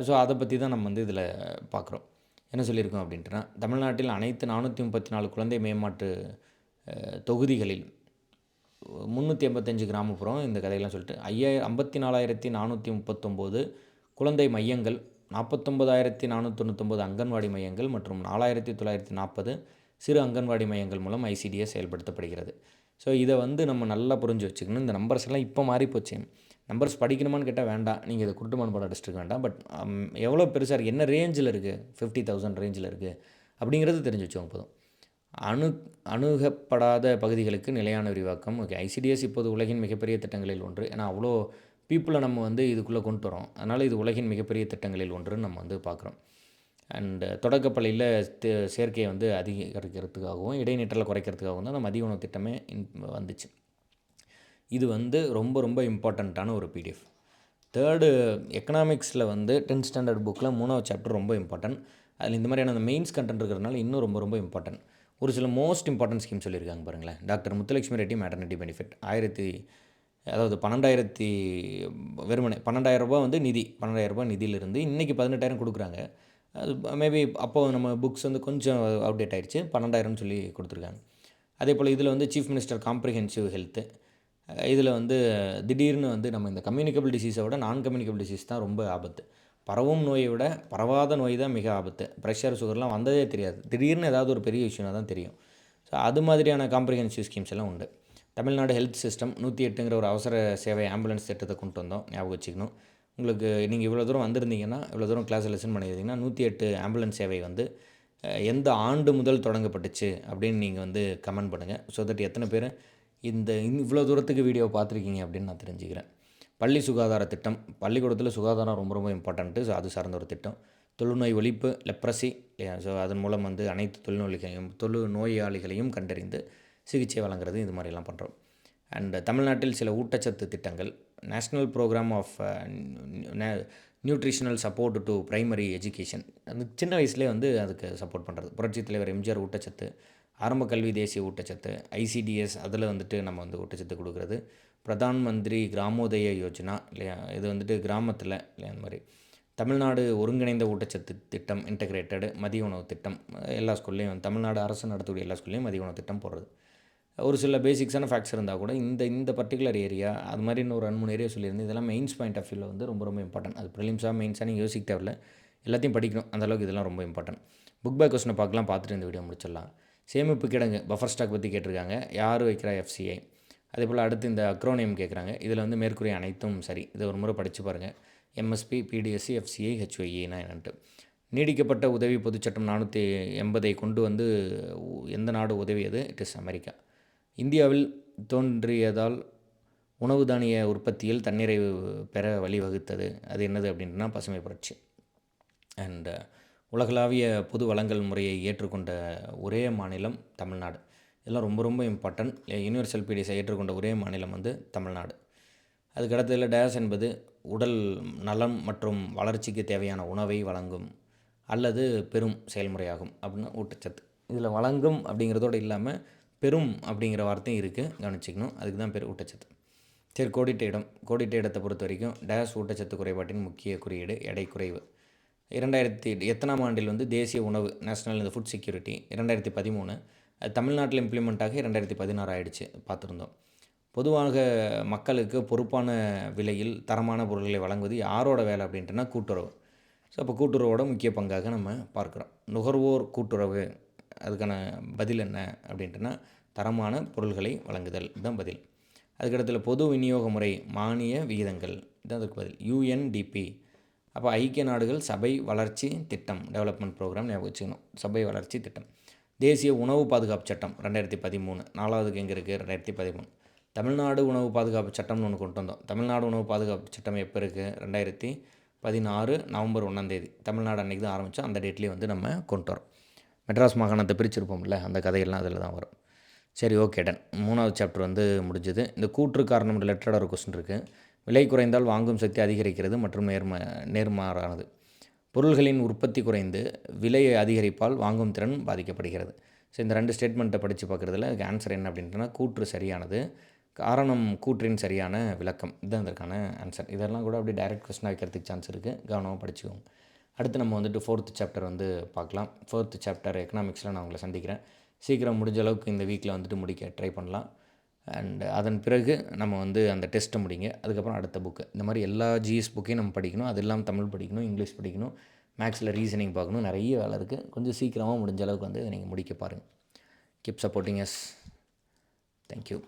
ஸோ அதை பற்றி தான் நம்ம வந்து இதில் பார்க்குறோம். என்ன சொல்லியிருக்கோம் அப்படின்ட்டுனா, தமிழ்நாட்டில் அனைத்து 434 குழந்தை மேம்பாட்டு தொகுதிகளில் 385 கிராமப்புறம் இந்த கதையெல்லாம் சொல்லிட்டு 54,439 குழந்தை மையங்கள், 49,499 அங்கன்வாடி மையங்கள் மற்றும் 4,940 சிறு அங்கன்வாடி மையங்கள் மூலம் ICDS செயல்படுத்தப்படுகிறது. ஸோ இதை வந்து நம்ம நல்லா புரிஞ்சு வச்சுக்கணும். இந்த நம்பர்ஸ் எல்லாம் இப்போ மாறிப்போச்சு. நம்பர்ஸ் படிக்கணுமான்னு கேட்டால் வேண்டாம், நீங்கள் இதை குருட்டுமான படம் அடிச்சிட்டு வேண்டாம். பட் எவ்வளோ பெருசாக இருக்குது, என்ன ரேஞ்சில் இருக்குது, 50,000 ரேஞ்சில் இருக்குது அப்படிங்கிறது தெரிஞ்சு வச்சுக்கோங்க போதும். அணுகப்படாத பகுதிகளுக்கு நிலையான விரிவாக்கம். ஓகே, ICDS இப்போது உலகின் மிகப்பெரிய திட்டங்களில் ஒன்று. ஏன்னா அவ்வளோ பீப்புளை நம்ம வந்து இதுக்குள்ளே கொண்டு வரோம். அதனால் இது உலகின் மிகப்பெரிய திட்டங்களில் ஒன்றுன்னு நம்ம வந்து பார்க்குறோம். அண்டு தொடக்கப்பள்ளியில் சேர்க்கையை வந்து அதிகரிக்கிறதுக்காகவும் இடைநிற்றலை குறைக்கிறதுக்காகவும் தான் அந்த மதிய உணவு திட்டமே வந்துச்சு. இது வந்து ரொம்ப ரொம்ப இம்பார்ட்டண்ட்டான ஒரு PDF. தேர்டு எக்கனாமிக்ஸில் வந்து 10th ஸ்டாண்டர்ட் புக்கில் 3வது சாப்டர் ரொம்ப இம்பார்ட்டன்ட். அதில் இந்த மாதிரியான அந்த மெயின்ஸ் கண்டென்ட் இருக்கிறதுனால இன்னும் ரொம்ப ரொம்ப இம்பார்ட்டன்ட். ஒரு சில மோஸ்ட் இம்பார்ட்டன்ட் ஸ்கீம் சொல்லியிருக்காங்க பாருங்களேன். Doctor Muthulakshmi Reddy maternity benefit 12,000 வெறுமனே 12,000 ரூபா வந்து நிதி, 12,000 ரூபா நிதியிலிருந்து இன்றைக்கி 18,000 கொடுக்குறாங்க. அது மேபி அப்போது நம்ம புக்ஸ் வந்து கொஞ்சம் அப்டேட் ஆகிடுச்சு, 12,000ன்னு சொல்லி கொடுத்துருக்காங்க. அதே போல் இதில் வந்து சீஃப் மினிஸ்டர் காம்ப்ரிஹென்சிவ் ஹெல்த்து, இதில் வந்து திடீர்னு வந்து நம்ம இந்த கம்யூனிகபிள் டிசீஸை விட நான் கம்யூனிகபிள் டிசீஸ் தான் ரொம்ப ஆபத்து. பரவும் நோயை விட பரவாத நோய் தான் மிக ஆபத்து. ப்ரெஷர் சுகர்லாம் வந்ததே தெரியாது, திடீர்னு ஏதாவது ஒரு பெரிய விஷயம்னா தான் தெரியும். ஸோ அது மாதிரியான காம்ப்ரிஹென்சிவ் ஸ்கீம்ஸ் எல்லாம் உண்டு. தமிழ்நாடு ஹெல்த் சிஸ்டம் 108ங்கிற ஒரு அவசர சேவை ஆம்புலன்ஸ் திட்டத்தை கொண்டு வந்தோம், ஞாபகம் வச்சுக்கணும். உங்களுக்கு நீங்கள் இவ்வளோ தூரம் வந்திருந்தீங்கன்னா, இவ்வளோ தூரம் கிளாஸில் லெசன் பண்ணியிருந்தீங்கன்னா, 108 ஆம்புலன்ஸ் சேவை வந்து எந்த ஆண்டு முதல் தொடங்கப்பட்டுச்சு அப்படின்னு நீங்கள் வந்து கமெண்ட் பண்ணுங்கள். ஸோ தட் எத்தனை பேர் இவ்வளோ தூரத்துக்கு வீடியோவை பார்த்துருக்கீங்க அப்படின்னு நான் தெரிஞ்சுக்கிறேன். பள்ளி சுகாதார திட்டம், பள்ளிக்கூடத்தில் சுகாதாரம் ரொம்ப ரொம்ப இம்பார்ட்டண்ட்டு. ஸோ அது சார்ந்த ஒரு திட்டம். தொழுநோய் ஒழிப்பு, லெப்ரசி, ஸோ அதன் மூலம் வந்து அனைத்து தொழுநோயாளிகளையும் கண்டறிந்து சிகிச்சை வழங்குறது, இது மாதிரிலாம் பண்ணுறோம். அண்ட் தமிழ்நாட்டில் சில ஊட்டச்சத்து திட்டங்கள், national programme of nutritional support to primary education, அந்த சின்ன வயசுலேயே வந்து அதுக்கு சப்போர்ட் பண்ணுறது. புரட்சித் தலைவர் எம்ஜிஆர் ஊட்டச்சத்து, ஆரம்ப கல்வி தேசிய ஊட்டச்சத்து, ICDS அதில் வந்துட்டு நம்ம வந்து ஊட்டச்சத்து கொடுக்குறது. பிரதான் மந்திரி கிராமோதய யோஜனா இல்லையா, இது வந்துட்டு கிராமத்தில் இல்லையா, அந்த மாதிரி தமிழ்நாடு ஒருங்கிணைந்த ஊட்டச்சத்து திட்டம், இன்டகிரேட்டடு மதிய உணவு திட்டம், எல்லா ஸ்கூல்லேயும் தமிழ்நாடு அரசு நடத்தக்கூடிய எல்லா ஸ்கூல்லேயும் மதிய உணவு திட்டம் போடுறது. ஒரு சில பேசிக்ஸான ஃபேக்ட்ஸ் இருந்தால் கூட இந்த இந்த பர்டிகுலர் ஏரியா அது மாதிரி இன்னும் ஒரு 2 3 ஏரியா சொல்லியிருந்தேன். இதெல்லாம் மெயின்ஸ் பாயிண்ட் ஆஃப் வியூவில் வந்து ரொம்ப ரொம்ப இம்பார்ட்டன்ட். அது ப்ரிலிம்ஸாக மெயின்ஸாக நீங்கள் யோசிக்க தேவையில்ல. எல்லாத்தையும் படிக்கணும். அந்த அளவுக்கு இதெல்லாம் ரொம்ப இம்பார்ட்டன்ட். புக் பேக் கொஸ்டினை பார்க்கலாம், பார்த்துட்டு இந்த வீடியோ முடிச்சிடலாம். சேமிப்பு கிடங்கு பஃபர் ஸ்டாக் பற்றி கேட்டிருக்காங்க. யார் வைக்கிறா எஃப்சிஐ? அதே போல் அடுத்து இந்த அக்ரோனியம் கேட்குறாங்க. இதில் வந்து மேற்கூறிய அனைத்தும் சரி. இதை ஒரு முறை படித்து பாருங்கள். எம்எஸ்பி, பிடிஎஸ்சி, எஃப்சிஐ, ஹெச்ஒய்ஏனா என்னன்ட்டு. நீடிக்கப்பட்ட உதவி பொதுச்சட்டம் 480 கொண்டு வந்து எந்த நாடு உதவியது? It is America. இந்தியாவில் தோன்றியதால் உணவு தானிய உற்பத்தியில் தன்னிறைவு பெற வழிவகுத்தது அது என்னது அப்படின்னா பசுமை புரட்சி. அண்ட் உலகளாவிய பொது வழங்கல் முறையை ஏற்றுக்கொண்ட ஒரே மாநிலம் தமிழ்நாடு. இதெல்லாம் ரொம்ப ரொம்ப இம்பார்ட்டன்ட். யூனிவர்சல் பிடிஎஸை ஏற்றுக்கொண்ட ஒரே மாநிலம் வந்து தமிழ்நாடு. அதுக்கடுத்ததில் டேஸ் என்பது உடல் நலம் மற்றும் வளர்ச்சிக்கு தேவையான உணவை வழங்கும் அல்லது பெரும் செயல்முறையாகும் அப்படின்னா ஊட்டச்சத்து. இதில் வழங்கும் அப்படிங்கிறதோடு இல்லாமல் பெரும் அப்படிங்கிற வார்த்தையும் இருக்குது, கவனிச்சிக்கணும். அதுக்கு தான் பேர் ஊட்டச்சத்து. சரி, கோடிட்ட இடம். கோடிட்ட இடத்தை பொறுத்த வரைக்கும் டேஸ் ஊட்டச்சத்து குறைபாட்டின் முக்கிய குறியீடு எடை குறைவு. 2008 எத்தனாம் ஆண்டில் வந்து தேசிய உணவு நேஷனல் இந்த ஃபுட் செக்யூரிட்டி 2013 அது தமிழ்நாட்டில் இம்ப்ளிமெண்ட் ஆகி 2016 ஆகிடுச்சு பார்த்துருந்தோம். பொதுவாக மக்களுக்கு பொறுப்பான விலையில் தரமான பொருட்களை வழங்குவது யாரோட வேலை அப்படின்ட்டுனா கூட்டுறவு. ஸோ அப்போ கூட்டுறவோட முக்கிய பங்காக நம்ம பார்க்குறோம். நுகர்வோர் கூட்டுறவு அதுக்கான பதில் என்ன அப்படின்ட்டுனா தரமான பொருள்களை வழங்குதல் இதுதான் பதில். அதுக்கடுத்துல பொது விநியோக முறை மானிய விகிதங்கள் இதுதான் அதுக்கு பதில். யுஎன்டிபி அப்போ ஐக்கிய நாடுகள் சபை வளர்ச்சி திட்டம் டெவலப்மெண்ட் ப்ரோக்ராம் ஞாபகம் வச்சுக்கணும். சபை வளர்ச்சி திட்டம். தேசிய உணவு பாதுகாப்பு சட்டம் 2013 4வதுக்கு எங்கே இருக்குது? 2013. தமிழ்நாடு உணவு பாதுகாப்பு சட்டம்னு ஒன்று கொண்டு வந்தோம். தமிழ்நாடு உணவு பாதுகாப்பு சட்டம் எப்போ இருக்குது? 2016 நவம்பர் 1 தமிழ்நாடு அன்றைக்கி தான் ஆரம்பித்தோம். அந்த டேட்லேயே வந்து நம்ம கொண்டு வரோம். மெட்ராஸ் மாகாணத்தை பிரிச்சிருப்போம்ல, அந்த கதையெல்லாம் அதில் தான் வரும். சரி, ஓகே, டன். 3வது சாப்டர் வந்து முடிஞ்சது. இந்த கூற்று காரணம் ரிலேட்டடாக ஒரு கொஸ்டின் இருக்குது. விலை குறைந்தால் வாங்கும் சக்தி அதிகரிக்கிறது மற்றும் நேர்மாறானது. பொருள்களின் உற்பத்தி குறைந்து விலை அதிகரிப்பால் வாங்கும் திறன் பாதிக்கப்படுகிறது. ஸோ இந்த 2 ஸ்டேட்மெண்ட்டை படித்து பார்க்குறதுல அதுக்கு ஆன்சர் என்ன அப்படின்ட்டுனா கூற்று சரியானது, காரணம் கூற்றின் சரியான விளக்கம் இதுதான் அதற்கான ஆன்சர். இதெல்லாம் கூட அப்படியே டைரக்ட் கொஸ்டின் வைக்கிறதுக்கு சான்ஸ் இருக்குது, கவனமாக படிச்சுக்கோங்க. அடுத்து நம்ம வந்துட்டு 4th சாப்டர் வந்து பார்க்கலாம். 4th சாப்டர் எக்கனாமிக்ஸில் நான் உங்களை சந்திக்கிறேன். சீக்கிரம் முடிஞ்ச அளவுக்கு இந்த வீக்கில் வந்துட்டு முடிக்க ட்ரை பண்ணலாம். அண்ட் அதன் பிறகு நம்ம வந்து அந்த டெஸ்ட்டை முடிங்க. அதுக்கப்புறம் அடுத்த புக்கு. இந்த மாதிரி எல்லா ஜிஎஸ் புக்கையும் நம்ம படிக்கணும். அது இல்லாமல் தமிழ் படிக்கணும், இங்கிலீஷ் படிக்கணும், மேக்ஸில் ரீசனிங் பார்க்கணும். நிறைய வேலை இருக்குது. கொஞ்சம் சீக்கிரமாக முடிஞ்ச அளவுக்கு வந்து நீங்கள் முடிக்க பாருங்கள். Keep supporting us. தேங்க்யூ.